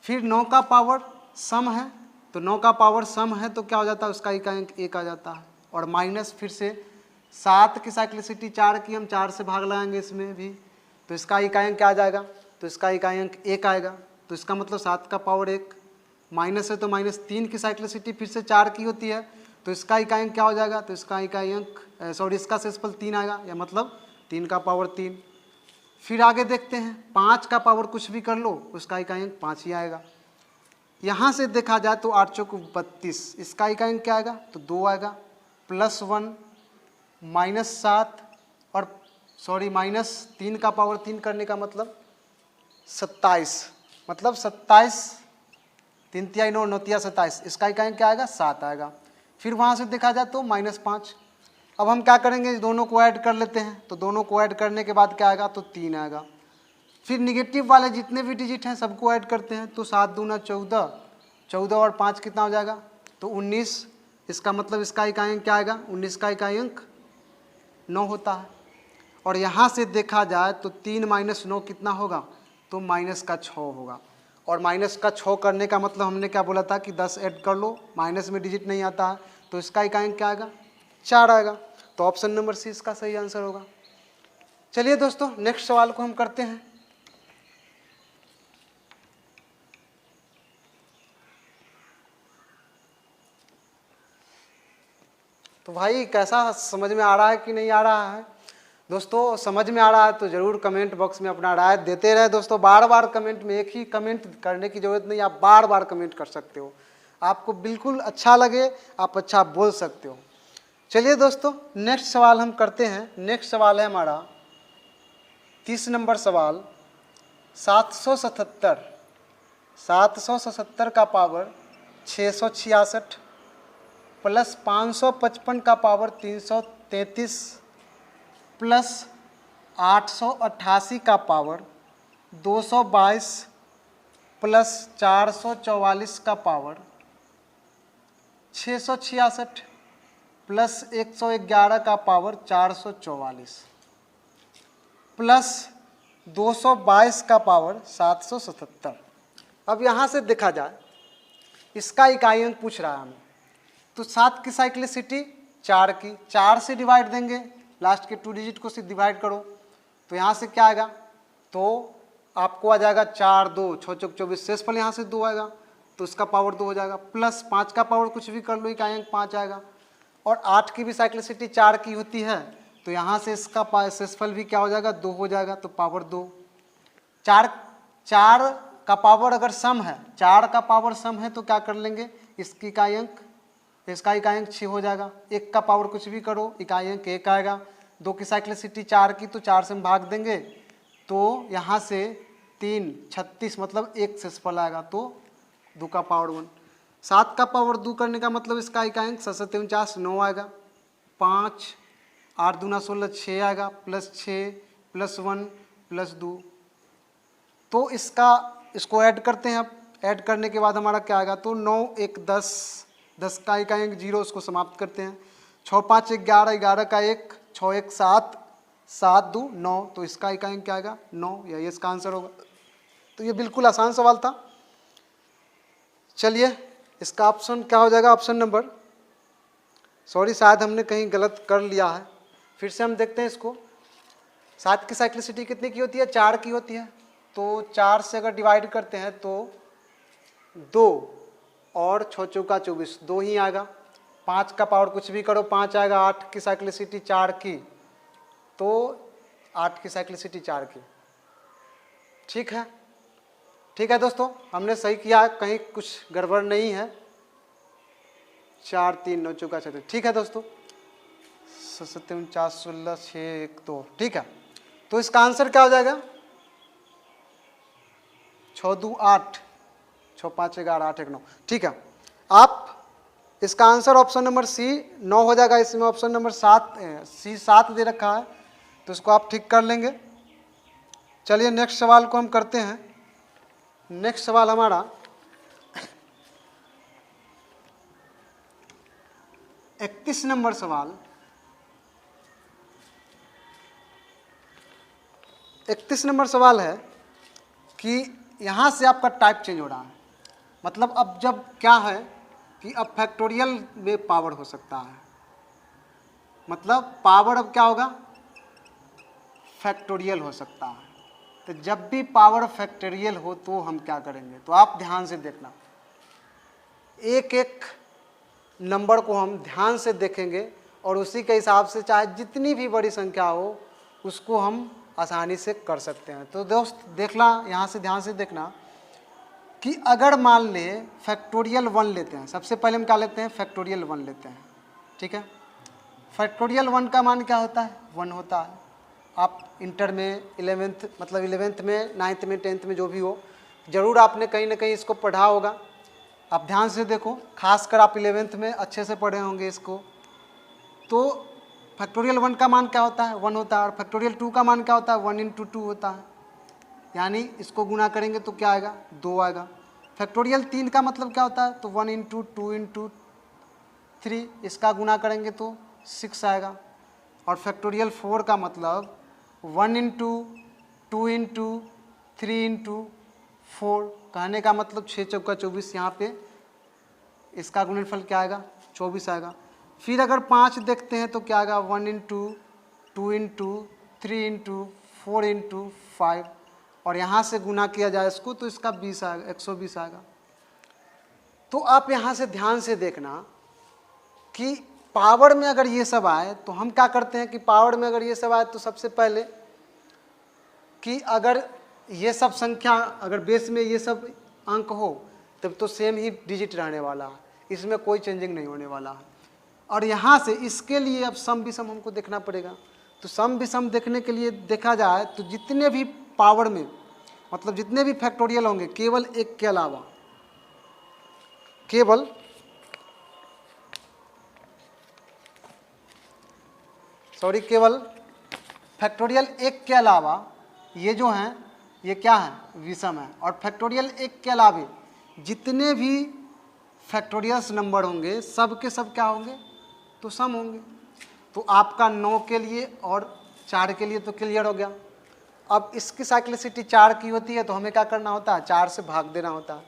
A: फिर 9 का पावर सम है तो 9 का पावर सम है तो क्या हो जाता है उसका इकाई अंक 1 आ जाता है। और माइनस फिर से 7 की साइक्लिसिटी 4 की, हम 4 से भाग लगाएंगे इसमें भी तो इसका इकाई अंक क्या आ जाएगा, तो इसका इकाई अंक 1 आएगा। तो इसका मतलब 7 का पावर 1, माइनस है तो माइनस 3 की साइक्लिसिटी फिर से 4 की होती है तो इसका इकाई अंक क्या हो जाएगा, तो इसका इकाई अंक सॉरी इसका शेषफल 3 आएगा, या मतलब 3 का पावर 3। फिर आगे देखते हैं 5 का पावर कुछ भी कर लो उसका इकाई अंक 5 ही आएगा। यहाँ से देखा जाए तो 8 चौक 32, इसका इकाई अंक क्या आएगा तो 2 आएगा। प्लस 1 माइनस 7 और सॉरी -3 का पावर 3 करने का मतलब 27, मतलब 27, 3 तिहाई 9, 9 तिया 27, इसका इकाई क्या आएगा 7 आएगा। फिर वहाँ से देखा जाए तो -5। अब हम क्या करेंगे, दोनों को ऐड कर लेते हैं, तो दोनों को ऐड करने के बाद क्या आएगा, तो 3 आएगा। फिर निगेटिव वाले जितने भी डिजिट हैं सबको ऐड करते हैं, तो 7 दूना 14, 14 और 5 कितना हो जाएगा, तो 19। इसका मतलब इसका इकाई अंक क्या आएगा, 19 का इकाई अंक 9 होता है। और यहाँ से देखा जाए तो 3 - 9 कितना होगा, तो -6 होगा। और -6 करने का मतलब हमने क्या बोला था कि 10 ऐड कर लो, माइनस में डिजिट नहीं आता है, तो इसका इकाई अंक क्या आएगा, 4 आएगा। तो ऑप्शन नंबर सी इसका सही आंसर होगा। चलिए दोस्तों नेक्स्ट सवाल को हम करते हैं। तो भाई कैसा समझ में आ रहा है कि नहीं आ रहा है? दोस्तों समझ में आ रहा है तो ज़रूर कमेंट बॉक्स में अपना राय देते रहे। दोस्तों बार बार कमेंट में, एक ही कमेंट करने की ज़रूरत नहीं, आप बार बार कमेंट कर सकते हो। आपको बिल्कुल अच्छा लगे आप अच्छा बोल सकते हो। चलिए दोस्तों नेक्स्ट सवाल हम करते हैं। नेक्स्ट सवाल है हमारा 30 नंबर सवाल। 777 का पावर 666 प्लस 555 का पावर 333 प्लस 888 का पावर 222 प्लस 444 का पावर 666 प्लस 111 का पावर 444 प्लस 222 का पावर 777। अब यहाँ से देखा जाए इसका इकाई अंक पूछ रहा है हमें, तो 7 की साइक्लिसिटी 4 की, 4 से डिवाइड देंगे, लास्ट के 2 डिजिट को से डिवाइड करो, तो यहाँ से क्या आएगा, तो आपको आ जाएगा 4 2 6 चौक 24, शेषफल यहाँ से 2 आएगा, तो इसका पावर 2 हो जाएगा। प्लस 5 का पावर कुछ भी कर लो, इकाई अंक 5 आएगा। और 8 की भी साइक्लिसिटी 4 की होती है, तो यहाँ से इसका शेषफल भी क्या हो जाएगा, 2 हो जाएगा, तो पावर 2। 4 का पावर अगर सम है, 4 का पावर सम है तो क्या कर लेंगे, इसकी इकाई अंक, इसका इकाई अंक 6 हो जाएगा। 1 का पावर कुछ भी करो, इकाई अंक 1 आएगा। 2 की साइक्लिसिटी 4 की, तो 4 से हम भाग देंगे, तो यहाँ से 3 36 मतलब 1 शेषफल आएगा, तो 2 का पावर 1। 7 का पावर 2 करने का मतलब इसका इकाई अंक 7 7 49 9 आएगा। 5 8 दूना 16 6 आएगा, प्लस 6 प्लस 1 प्लस 2, तो इसको ऐड करते हैं। अब ऐड करने के बाद हमारा क्या आएगा, तो 9 1 10, 10 का इकाई अंक 0, उसको समाप्त करते हैं। 6 5 11, 11 का 1, 6 1 7, 7 2 9, तो इसका इकाई अंक क्या आएगा, 9, यही इसका आंसर होगा। तो ये बिल्कुल आसान सवाल था। चलिए इसका ऑप्शन क्या हो जाएगा, ऑप्शन नंबर, सॉरी शायद हमने कहीं गलत कर लिया है, फिर से हम देखते हैं इसको। 7 की साइक्लिसिटी कितनी की होती है, 4 की होती है, तो 4 से अगर डिवाइड करते हैं तो 2 और 6 चौका 24, 2 ही आएगा। 5 का पावर कुछ भी करो 5 आएगा। 8 की साइक्लिसिटी 4 की, तो 8 की साइक्लिसिटी 4 की। ठीक है, ठीक है दोस्तों, हमने सही किया, कहीं कुछ गड़बड़ नहीं है। 4 3 9 चौका 6, ठीक है दोस्तों। 7 49 16 6 1 2, ठीक है। तो इसका आंसर क्या हो जाएगा, 6 2 8, 6 5 11 8 1 9, ठीक है। आप इसका आंसर ऑप्शन नंबर सी 9 हो जाएगा। इसमें ऑप्शन नंबर 7 दे रखा है, तो इसको आप ठीक कर लेंगे। चलिए नेक्स्ट सवाल को हम करते हैं। नेक्स्ट सवाल हमारा 31 नंबर सवाल। 31 नंबर सवाल है कि यहाँ से आपका टाइप चेंज हो रहा है, मतलब अब जब क्या है कि अब फैक्टोरियल में पावर हो सकता है, मतलब पावर अब क्या होगा, फैक्टोरियल हो सकता है। तो जब भी पावर फैक्टोरियल हो तो हम क्या करेंगे, तो आप ध्यान से देखना, एक एक नंबर को हम ध्यान से देखेंगे और उसी के हिसाब से चाहे जितनी भी बड़ी संख्या हो उसको हम आसानी से कर सकते हैं। तो दोस्त देखना, यहाँ से ध्यान से देखना कि अगर मान ले फैक्टोरियल 1 लेते हैं, सबसे पहले हम क्या लेते हैं, फैक्टोरियल 1 लेते हैं, ठीक है। फैक्टोरियल 1 का मान क्या होता है, 1 होता है। आप इंटर में 11th मतलब 11th में 9th में 10th में जो भी हो, ज़रूर आपने कहीं ना कहीं इसको पढ़ा होगा। आप ध्यान से देखो, खासकर आप 11th में अच्छे से पढ़े होंगे इसको। तो फैक्टोरियल 1 का मान क्या होता है? 1 होता है। और फैक्टोरियल 2 का मान क्या होता है? 1 × 2 होता है। यानी इसको गुना करेंगे तो क्या आएगा? 2 आएगा। फैक्टोरियल 3 का मतलब क्या होता है? तो 1 × 2 × 3, इसका गुना करेंगे तो 6 आएगा। और फैक्टोरियल 4 का मतलब 1 × 2 × 3 × 4, कहने का मतलब 6 चौका 24, यहाँ पे इसका गुणनफल क्या आएगा? 24 आएगा। फिर अगर 5 देखते हैं तो क्या आएगा? 1 × 2 × 3 × 4 × 5, और यहाँ से गुना किया जाए इसको तो इसका 20 आएगा, 120 आएगा। तो आप यहाँ से ध्यान से देखना कि पावर में अगर ये सब आए तो हम क्या करते हैं कि पावर में अगर ये सब आए तो सबसे पहले कि अगर ये सब संख्या अगर बेस में ये सब अंक हो तब तो सेम ही डिजिट रहने वाला है, इसमें कोई चेंजिंग नहीं होने वाला है। और यहाँ से इसके लिए अब सम विषम हमको देखना पड़ेगा। तो सम विषम देखने के लिए देखा जाए तो जितने भी पावर में मतलब जितने भी फैक्टोरियल होंगे केवल एक के अलावा, केवल फैक्टोरियल 1 के अलावा ये जो हैं ये क्या है? विषम है। और फैक्टोरियल 1 के अलावे जितने भी फैक्टोरियल्स नंबर होंगे सब के सब क्या होंगे? तो सम होंगे। तो आपका 9 के लिए और 4 के लिए तो क्लियर हो गया। अब इसकी साइक्लिसिटी 4 की होती है तो हमें क्या करना होता है? 4 से भाग देना होता है।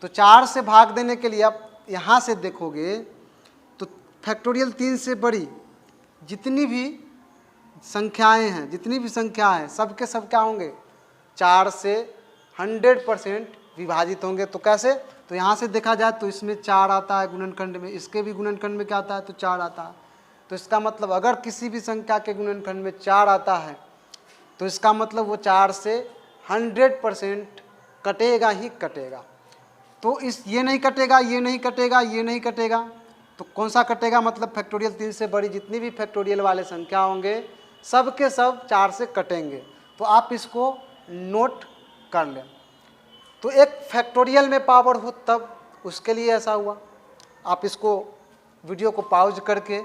A: तो 4 से भाग देने के लिए आप यहाँ से देखोगे तो फैक्टोरियल 3 से बड़ी जितनी भी संख्याएं हैं, जितनी भी संख्या है सब के सब क्या होंगे? 4 से 100% विभाजित होंगे। तो कैसे? तो यहाँ से देखा जाए तो इसमें 4 आता है गुणनखंड में, इसके भी गुणनखंड में क्या आता है? तो 4 आता है। तो इसका मतलब अगर किसी भी संख्या के गुणनखंड में 4 आता है तो इसका मतलब वो 4 से 100% कटेगा ही कटेगा। तो इस ये नहीं कटेगा, ये नहीं कटेगा, ये नहीं कटेगा, तो कौन सा कटेगा? मतलब फैक्टोरियल 3 से बड़ी जितनी भी फैक्टोरियल वाले संख्या होंगे सब के सब 4 से कटेंगे। तो आप इसको नोट कर लें। तो एक फैक्टोरियल में पावर हो तब उसके लिए ऐसा हुआ। आप इसको वीडियो को पॉज करके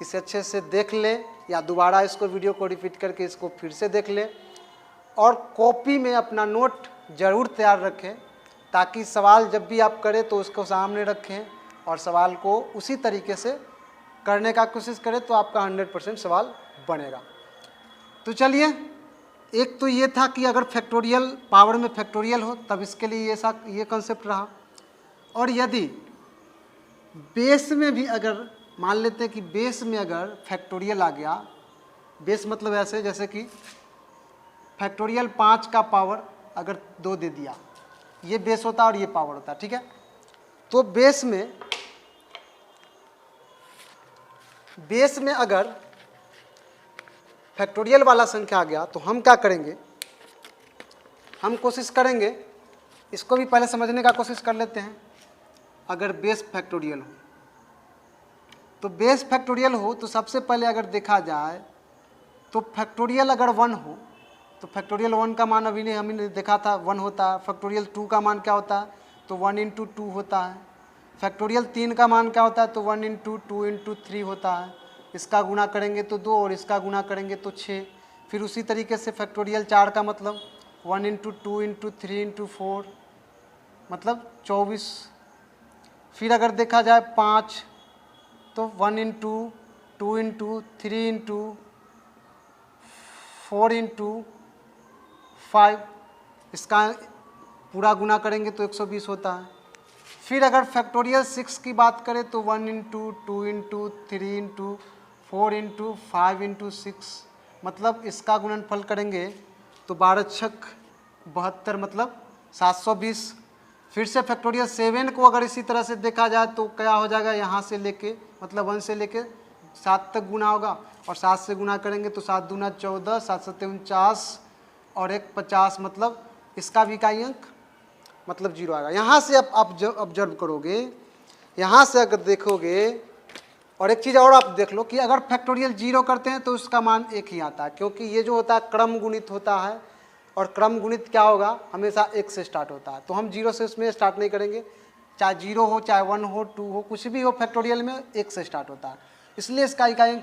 A: इसे अच्छे से देख लें या दोबारा इसको वीडियो को रिपीट करके इसको फिर से देख लें, और कॉपी में अपना नोट ज़रूर तैयार रखें ताकि सवाल जब भी आप करें तो उसको सामने रखें और सवाल को उसी तरीके से करने का कोशिश करें तो आपका 100% सवाल बनेगा। तो चलिए, एक तो ये था कि अगर फैक्टोरियल पावर में फैक्टोरियल हो तब इसके लिए ये कंसेप्ट रहा। और यदि बेस में भी अगर मान लेते हैं कि बेस में अगर फैक्टोरियल आ गया, बेस मतलब ऐसे जैसे कि फैक्टोरियल 5 का पावर अगर 2 दे दिया, ये बेस होता और ये पावर होता, ठीक है। तो बेस में अगर फैक्टोरियल वाला संख्या आ गया तो हम क्या करेंगे? हम कोशिश करेंगे, इसको भी पहले समझने का कोशिश कर लेते हैं। अगर बेस फैक्टोरियल हो तो बेस फैक्टोरियल हो तो सबसे पहले अगर देखा जाए तो फैक्टोरियल अगर 1 हो तो फैक्टोरियल 1 का मान अभी हमने देखा था 1 होता है। फैक्टोरियल 2 का मान क्या होता है? तो 1 × 2 होता है। फैक्टोरियल 3 का मान क्या होता है? तो 1 × 2 × 3 होता है। इसका गुना करेंगे तो 2 और इसका गुना करेंगे तो 6। फिर उसी तरीके से फैक्टोरियल 4 का मतलब 1 × 2 × 3 × 4 मतलब 24। फिर अगर देखा जाए 5 तो 1 × 2 × 3 × 4 × 5, इसका पूरा गुना करेंगे तो 120 होता है। फिर अगर फैक्टोरियल 6 की बात करें तो 1 × 2 × 3 × 4 × 5 × 6 मतलब इसका गुणनफल करेंगे तो 12 छक 72 मतलब 720। फिर से फैक्टोरियल 7 को अगर इसी तरह से देखा जाए तो क्या हो जाएगा? यहाँ से लेके मतलब 1 से लेके 7 तक गुना होगा और 7 से गुना करेंगे तो 7 दूना 14, 7 सत्ते 49 और 1 50 मतलब इसका भी इकाई अंक मतलब 0 आएगा। यहाँ से आप ऑब्जर्व करोगे, यहाँ से अगर देखोगे और एक चीज़ और आप देख लो कि अगर फैक्टोरियल 0 करते हैं तो उसका मान 1 ही आता है, क्योंकि ये जो होता है क्रम गुणित होता है, और क्रम गुणित क्या होगा, हमेशा 1 से स्टार्ट होता है। तो हम 0 से उसमें स्टार्ट नहीं करेंगे, चाहे 0 हो, चाहे 1 हो, 2 हो, कुछ भी हो, फैक्टोरियल में 1 से स्टार्ट होता है। इसलिए इसका इकाई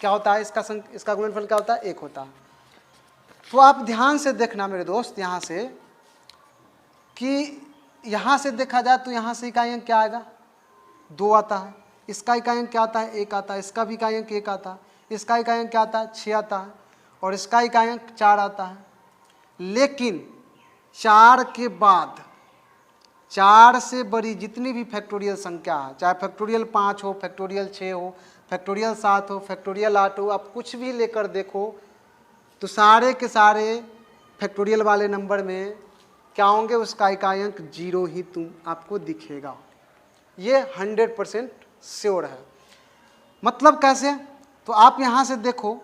A: क्या होता है, इसका गुणनफल क्या होता है, 1 होता है। तो आप ध्यान से देखना मेरे दोस्त यहाँ से कि यहाँ से देखा जाए तो यहाँ से इकाई अंक क्या आएगा, 2 आता है। इसका इकाई अंक क्या आता है, 1 आता है। इसका भी इकाई अंक 1 आता है। इसका इकाई अंक क्या आता है, 6 आता है। और इसका इकाई अंक 4 आता है। लेकिन 4 के बाद 4 से बड़ी जितनी भी फैक्टोरियल संख्या है, चाहे फैक्टोरियल 5 हो, फैक्टोरियल 6 हो, फैक्टोरियल 7 हो, फैक्टोरियल 8 हो, आप कुछ भी लेकर देखो तो सारे के सारे फैक्टोरियल वाले नंबर में क्या होंगे, उसका इकाई अंक 0 ही आपको दिखेगा। ये 100% श्योर है। मतलब कैसे, तो आप यहाँ से देखो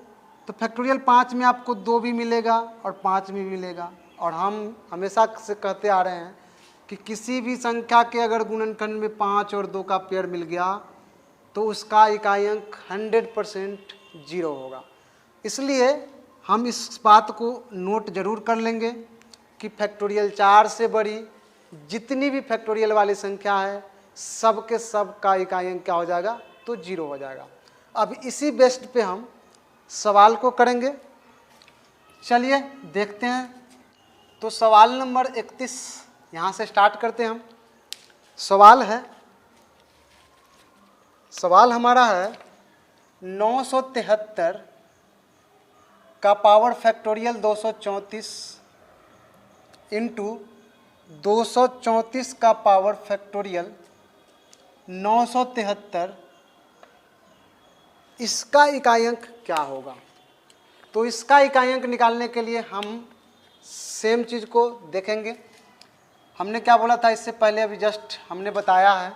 A: तो फैक्टोरियल 5 में आपको 2 भी मिलेगा और 5 भी मिलेगा। और हम हमेशा से कहते आ रहे हैं कि किसी भी संख्या के अगर गुणनखंड में 5 और 2 का पेयर मिल गया तो उसका इकाई अंक 100% 0 होगा। इसलिए हम इस बात को नोट जरूर कर लेंगे कि फैक्टोरियल 4 से बड़ी जितनी भी फैक्टोरियल वाली संख्या है सब के सब का इकाई अंक क्या हो जाएगा, तो 0 हो जाएगा। अब इसी बेस्ड पे हम सवाल को करेंगे। चलिए देखते हैं। तो सवाल नंबर 31 यहाँ से स्टार्ट करते हैं हम। सवाल हमारा है 973 का पावर फैक्टोरियल 234 इंटू 234 का पावर फैक्टोरियल 973, इसका इकाई अंक क्या होगा। तो इसका इकाई अंक निकालने के लिए हम सेम चीज़ को देखेंगे। हमने क्या बोला था इससे पहले, अभी जस्ट हमने बताया है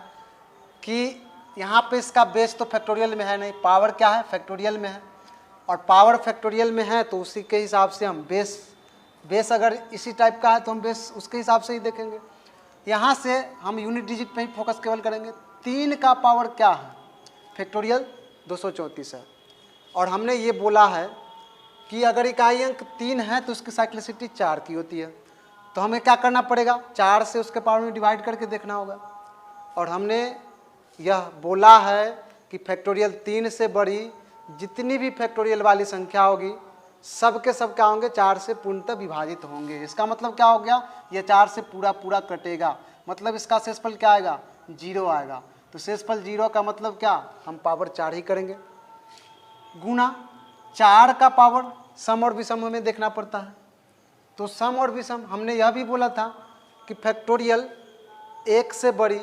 A: कि यहाँ पे इसका बेस तो फैक्टोरियल में है नहीं, पावर क्या है, फैक्टोरियल में है। और पावर फैक्टोरियल में है तो उसी के हिसाब से हम बेस अगर इसी टाइप का है तो हम बेस उसके हिसाब से ही देखेंगे। यहाँ से हम यूनिट डिजिट पे ही फोकस केवल करेंगे। 3 का पावर क्या है, फैक्टोरियल 234 है। और हमने ये बोला है कि अगर इकाई अंक 3 है तो उसकी साइक्लिसिटी 4 की होती है। तो हमें क्या करना पड़ेगा, 4 से उसके पावर में डिवाइड करके देखना होगा। और हमने यह बोला है कि फैक्टोरियल 3 से बड़ी जितनी भी फैक्टोरियल वाली संख्या होगी सब के सब क्या होंगे, 4 से पूर्णतः विभाजित होंगे। इसका मतलब क्या हो गया, यह 4 से पूरा कटेगा, मतलब इसका शेषफल क्या आएगा, 0 आएगा। तो शेषफल 0 का मतलब क्या, हम पावर 4 ही करेंगे। गुना 4 का पावर सम और विषम हमें देखना पड़ता है। तो सम और विषम हमने यह भी बोला था कि फैक्टोरियल 1 से बड़ी,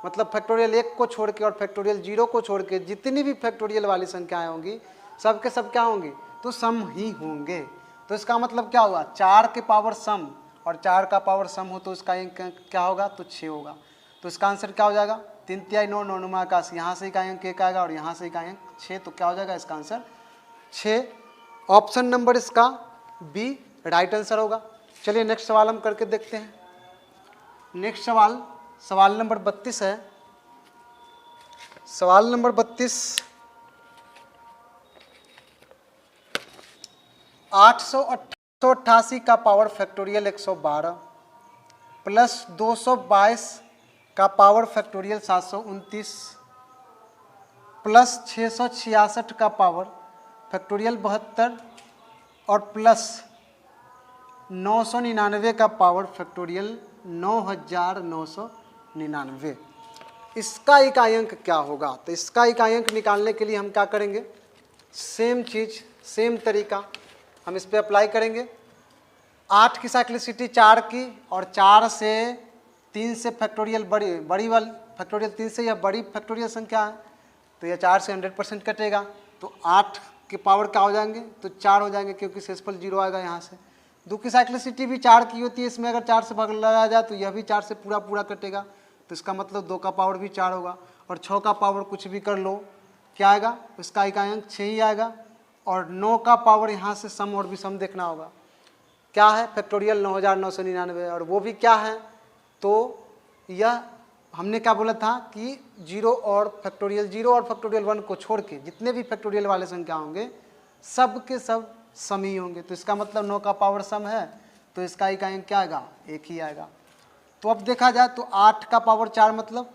A: मतलब फैक्टोरियल 1 को छोड़ के और फैक्टोरियल 0 को छोड़ के जितनी भी फैक्टोरियल वाली संख्याएं होंगी सब के सब क्या होंगी, तो सम ही होंगे। तो इसका मतलब क्या होगा, 4 के पावर सम और 4 का पावर सम हो तो इसका अंक क्या होगा, तो 6 होगा। तो इसका आंसर क्या हो जाएगा, 3 तिहाई 9 9 9 81, यहाँ से इकाई अंक 1 आएगा और यहाँ से इकाई अंक 6। तो क्या हो जाएगा इसका आंसर 6। ऑप्शन नंबर इसका बी राइट आंसर होगा। चलिए नेक्स्ट सवाल हम करके देखते हैं। नेक्स्ट सवाल नंबर 32 है। सवाल नंबर 32, 888 का पावर फैक्टोरियल 112 प्लस 222 का पावर फैक्टोरियल 729 प्लस 666 का पावर फैक्टोरियल 72 और प्लस 999 का पावर फैक्टोरियल 9999, इसका इकाई अंक क्या होगा। तो इसका इकाई अंक निकालने के लिए हम क्या करेंगे, सेम चीज़ सेम तरीका हम इस पर अप्लाई करेंगे। 8 की साइक्लिसिटी 4 की और 4 से 3 से फैक्टोरियल बड़ी वाली फैक्टोरियल 3 से यह बड़ी फैक्टोरियल संख्या है तो यह 4 से 100% कटेगा। तो 8 के पावर क्या हो जाएंगे, तो 4 हो जाएंगे क्योंकि शेषफल 0 आएगा यहाँ से। 2 की साइक्लिसिटी भी 4 की होती है, इसमें अगर 4 से भाग लगाया जाए तो यह भी 4 से पूरा कटेगा। तो इसका मतलब 2 का पावर भी 4 होगा। और 6 का पावर कुछ भी कर लो क्या आएगा, इसका इकाई अंक 6 ही आएगा। और 9 का पावर यहाँ से सम और विषम देखना होगा, क्या है फैक्टोरियल 9999, और वो भी क्या है, तो यह हमने क्या बोला था कि 0 और फैक्टोरियल 1 को छोड़ के जितने भी फैक्टोरियल वाले संख्या होंगे सब के सब सम ही होंगे। तो इसका मतलब 9 का पावर सम है, तो इसका इकाई अंक क्या आएगा, 1 ही आएगा। तो अब देखा जाए तो 8 का पावर 4 मतलब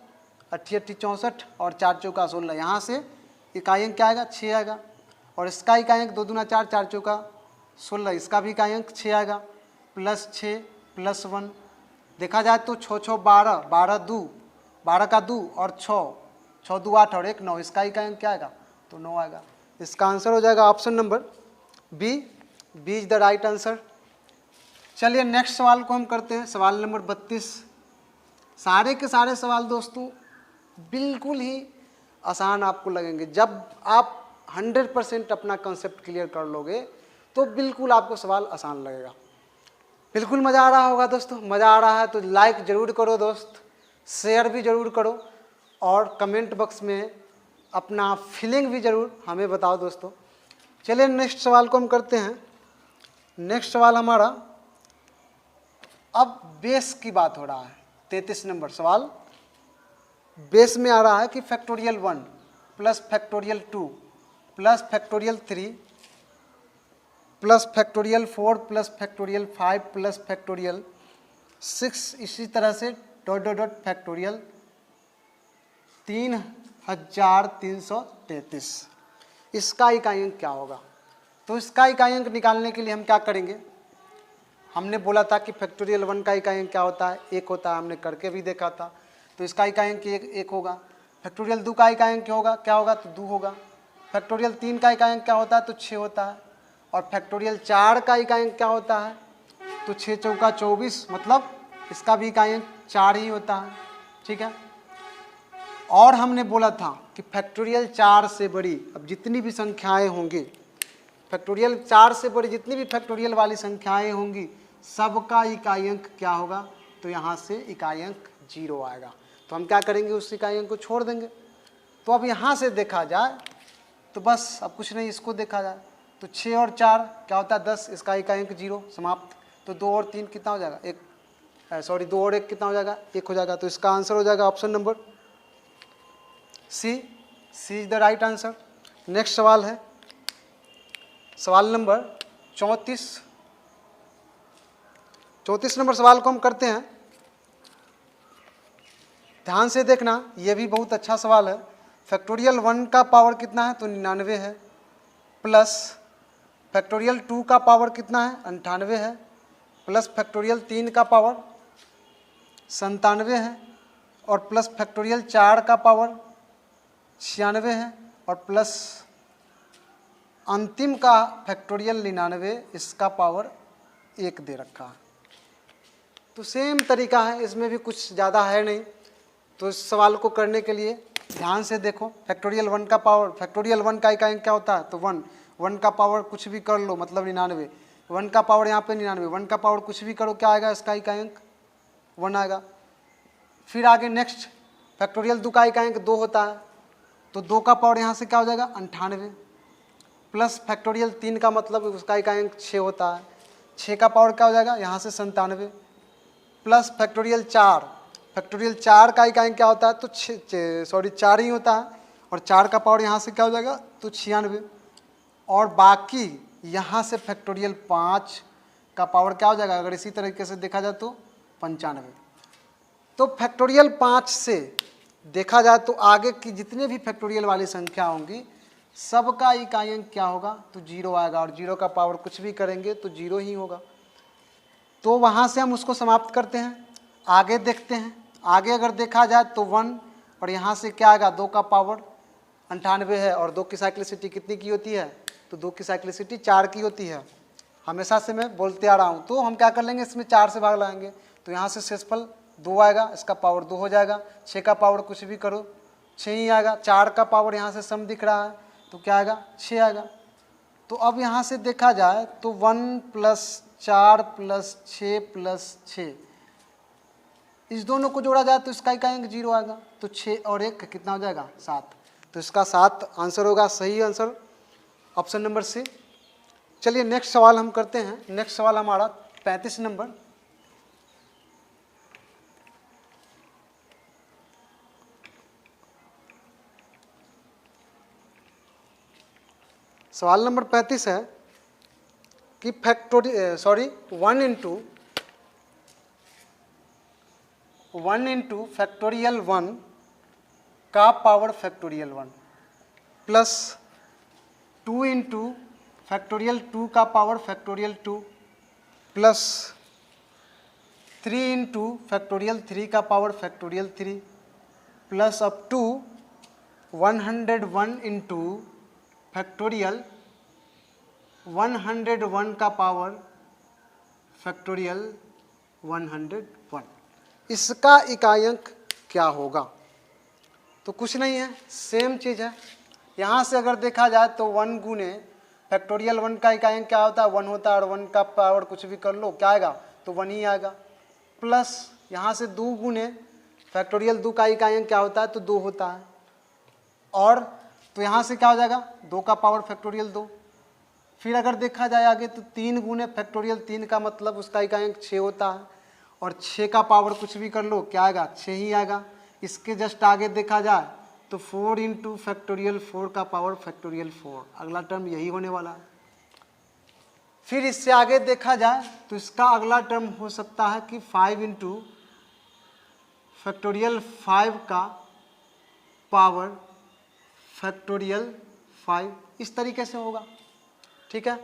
A: 88 64 और 4 चौका 16, यहाँ से इकाई अंक क्या आएगा, 6 आएगा। और इसका इकाई अंक 2 दूना 4, 4 चौका 16, इसका भी इकाई अंक 6 आएगा। प्लस 6 प्लस 1, देखा जाए तो 6 6 12, 12 2, 12 का 2 और 6, 6 2 8 और 1 9, इसका इकाई अंक क्या आएगा, तो 9 आएगा। इसका आंसर हो जाएगा option number B is the right answer. चलिए नेक्स्ट सवाल को हम करते हैं, सवाल नंबर 32। सारे के सारे सवाल दोस्तों बिल्कुल ही आसान आपको लगेंगे। जब आप 100% अपना कंसेप्ट क्लियर कर लोगे तो बिल्कुल आपको सवाल आसान लगेगा। बिल्कुल मज़ा आ रहा होगा दोस्तों। मज़ा आ रहा है तो लाइक ज़रूर करो दोस्त, शेयर भी ज़रूर करो और कमेंट बॉक्स में अपना फीलिंग भी ज़रूर हमें बताओ दोस्तों। चलिए नेक्स्ट सवाल को हम करते हैं। नेक्स्ट सवाल हमारा अब बेस की बात हो रहा है। 33 नंबर सवाल बेस में आ रहा है कि factorial 1 plus factorial 2 plus factorial 3 plus factorial 4 plus factorial 5 plus factorial 6, इसी तरह से डॉट डॉट डॉट फैक्टोरियल 3333। इसका इकाई अंक क्या होगा। तो इसका इकाई अंक निकालने के लिए हम क्या करेंगे, हमने बोला था कि फैक्टोरियल 1 का इकाई अंक क्या होता है, 1 होता है, हमने करके भी देखा था। तो इसका इकाई अंक 1 होगा। फैक्टोरियल 2 का इकाई अंक क्या होगा, तो 2 होगा। फैक्टोरियल 3 का इकाई अंक क्या होता है, तो 6 होता है। और फैक्टोरियल 4 का इकाई अंक क्या होता है, तो 6 चौका 24, मतलब इसका भी इकाई अंक 4 ही होता है। ठीक है। और हमने बोला था कि फैक्टोरियल 4 से बड़ी अब जितनी भी संख्याएं होंगी, फैक्टोरियल 4 से बड़ी जितनी भी फैक्टोरियल वाली संख्याएं होंगी सबका इकाई अंक क्या होगा, तो यहाँ से इकाई अंक 0 आएगा। तो हम क्या करेंगे, उस इकाई अंक को छोड़ देंगे। तो अब यहाँ से देखा जाए तो बस अब कुछ नहीं, इसको देखा जाए तो 6 और 4 क्या होता है 10, इसका इकाई अंक 0 समाप्त। तो 2 और 3 कितना हो जाएगा, 2 और 1 कितना हो जाएगा, 1 हो जाएगा। तो इसका आंसर हो जाएगा option number C is the right answer. Next सवाल है सवाल नंबर 34 नंबर सवाल को हम करते हैं। ध्यान से देखना, यह भी बहुत अच्छा सवाल है। फैक्टोरियल 1 का पावर कितना है, तो 99 है। प्लस फैक्टोरियल 2 का पावर कितना है, 98 है। प्लस फैक्टोरियल 3 का पावर 97 है। और प्लस फैक्टोरियल 4 का पावर 96 है। और प्लस अंतिम का फैक्टोरियल 99, इसका पावर 1 दे रखा है। तो सेम तरीका है, इसमें भी कुछ ज़्यादा है नहीं। तो इस सवाल को करने के लिए ध्यान से देखो। फैक्टोरियल 1 का पावर, फैक्टोरियल 1 का इकाई क्या होता है, तो 1 का पावर कुछ भी कर लो मतलब 99। 1 का पावर यहाँ पे 99, 1 का पावर कुछ भी करो क्या आएगा, इसका इकाई अंक 1 आएगा। फिर आगे नेक्स्ट फैक्टोरियल 2 का इकाई अंक 2 होता है, तो 2 का पावर यहाँ से क्या हो जाएगा 98। प्लस फैक्टोरियल 3 का मतलब उसका इकाई अंक 6 होता है, 6 का पावर क्या हो जाएगा यहाँ से 97। प्लस फैक्टोरियल 4 का इकाई क्या होता है, तो 4 ही होता है। और 4 का पावर यहाँ से क्या हो जाएगा, तो 96। और बाकी यहाँ से फैक्टोरियल 5 का पावर क्या हो जाएगा, अगर इसी तरीके से देखा जाए तो 95। तो फैक्टोरियल 5 से देखा जाए तो आगे की जितने भी फैक्टोरियल वाली संख्या होंगी सबका इकाई अंक क्या होगा, तो 0 आएगा। और 0 का पावर कुछ भी करेंगे तो 0 ही होगा। तो वहाँ से हम उसको समाप्त करते हैं। आगे देखते हैं, आगे अगर देखा जाए तो 1 और यहाँ से क्या आएगा, 2 का पावर 98 है। और 2 की साइक्लिसिटी कितनी की होती है, तो 2 की साइक्लिसिटी 4 की होती है। हमेशा से मैं बोलते आ रहा हूँ। तो हम क्या कर लेंगे, इसमें 4 से भाग लाएंगे तो यहाँ से शेषफल 2 आएगा, इसका पावर 2 हो जाएगा। 6 का पावर कुछ भी करो 6 ही आएगा। 4 का पावर यहाँ से सम दिख रहा है तो क्या आएगा, 6 आएगा। तो अब यहाँ से देखा जाए तो 1 + 4 + 6 + 6, इस दोनों को जोड़ा जाए तो इसका इकाई अंक 0 आएगा। तो 6 और 1 कितना हो जाएगा, 7। तो इसका 7 आंसर होगा, सही आंसर ऑप्शन नंबर सी। चलिए नेक्स्ट सवाल हम करते हैं। नेक्स्ट सवाल हमारा 35 नंबर। सवाल नंबर 35 है कि 1 इंटू फैक्टोरियल 1 का power factorial 1 plus 2 into factorial 2 का power factorial 2 plus 3 into factorial 3 का power factorial 3 plus up to 101 into factorial 101 का पावर फैक्टोरियल 101। इसका इकाई अंक क्या होगा? तो कुछ नहीं है, सेम चीज़ है। यहाँ से अगर देखा जाए तो 1 गुने फैक्टोरियल 1 का इकाई अंक क्या होता है? 1 होता है, और 1 का पावर कुछ भी कर लो क्या आएगा? तो 1 ही आएगा। प्लस यहाँ से 2 गुने फैक्टोरियल 2 का इकाई अंक क्या होता है? तो 2 होता है। और तो यहाँ से क्या हो जाएगा? 2 का पावर फैक्टोरियल 2। फिर अगर देखा जाए आगे तो 3 गुने फैक्टोरियल 3 का मतलब उसका इकाई अंक 6 होता है, और 6 का पावर कुछ भी कर लो क्या आएगा? 6 ही आएगा। इसके जस्ट आगे देखा जाए तो 4 इंटू फैक्टोरियल 4 का पावर फैक्टोरियल 4, अगला टर्म यही होने वाला है। फिर इससे आगे देखा जाए तो इसका अगला टर्म हो सकता है कि 5 इंटू फैक्टोरियल 5 का पावर फैक्टोरियल 5, इस तरीके से होगा। ठीक है,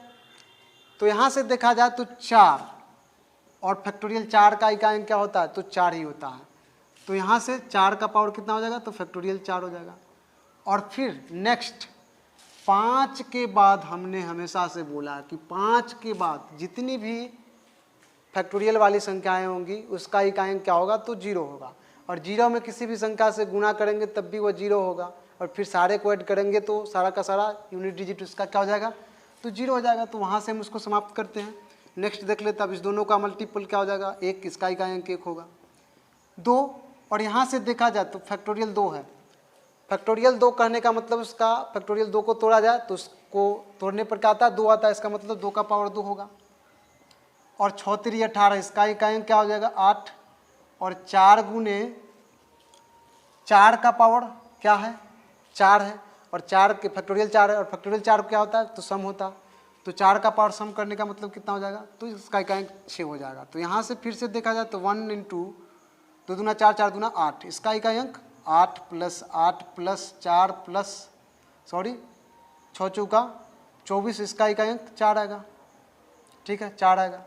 A: तो यहाँ से देखा जाए तो 4 और फैक्टोरियल 4 का इकाई अंक क्या होता है? तो 4 ही होता है। तो यहाँ से 4 का पावर कितना हो जाएगा? तो फैक्टोरियल 4 हो जाएगा। और फिर नेक्स्ट 5 के बाद हमने हमेशा से बोला कि 5 के बाद जितनी भी फैक्टोरियल वाली संख्याएं होंगी उसका इकाई अंक क्या होगा? तो 0 होगा। और 0 में किसी भी संख्या से गुणा करेंगे तब भी वो 0 होगा, और फिर सारे को ऐड करेंगे तो सारा का सारा यूनिट डिजिट उसका क्या हो जाएगा? तो 0 हो जाएगा। तो वहाँ से हम उसको समाप्त करते हैं। नेक्स्ट देख लेते, अब इस दोनों का मल्टीपल क्या हो जाएगा? 1, इसका इकाई अंक 1 होगा। 2, और यहाँ से देखा जाए तो फैक्टोरियल 2 है। फैक्टोरियल 2 कहने का मतलब उसका फैक्टोरियल 2 को तोड़ा जाए तो उसको तोड़ने पर क्या आता है? 2 आता है। इसका मतलब 2 का पावर 2 होगा। और 6 3 18, इसका इकाई अंक क्या हो जाएगा? 8। और 4 गुने 4 का पावर क्या है? 4 है। और 4 के फैक्टोरियल 4 है, और फैक्टोरियल 4 क्या होता है? तो सम होता है। तो 4 का पावर सम करने का मतलब कितना हो जाएगा? तो इसका इकाई अंक 6 हो जाएगा। तो यहाँ से फिर से देखा जाए तो 1 इंटू 2 दूना 4, 4 दूना 8, इसका इकाई अंक 8 प्लस 8 प्लस 4 प्लस 6 चौका 24, इसका इकाई अंक 4 आएगा। ठीक है, 4 आएगा।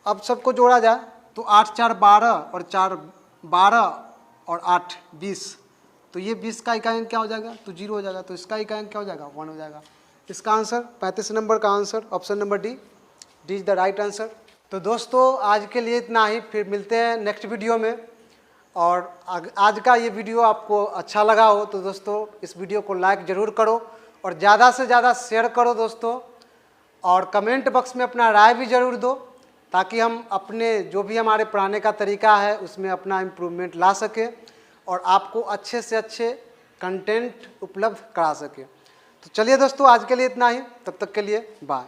A: अब सबको जोड़ा जाए तो 8 4 12 और 4 12 और 8 20, तो ये 20 का इकाई अंक क्या हो जाएगा? तो 0 हो जाएगा। तो इसका इकाई अंक क्या हो जाएगा? 1 हो जाएगा। इसका आंसर 35 नंबर का answer option number D is the right answer. तो दोस्तों आज के लिए इतना ही, फिर मिलते हैं नेक्स्ट वीडियो में। और आज का ये वीडियो आपको अच्छा लगा हो तो दोस्तों इस वीडियो को लाइक ज़रूर करो और ज़्यादा से ज़्यादा शेयर करो दोस्तों, और कमेंट बॉक्स में अपना राय भी ज़रूर दो, ताकि हम अपने जो भी हमारे पढ़ाने का तरीका है उसमें अपना इम्प्रूवमेंट ला सके और आपको अच्छे से अच्छे कंटेंट उपलब्ध करा सके। तो चलिए दोस्तों आज के लिए इतना ही, तब तक के लिए बाय।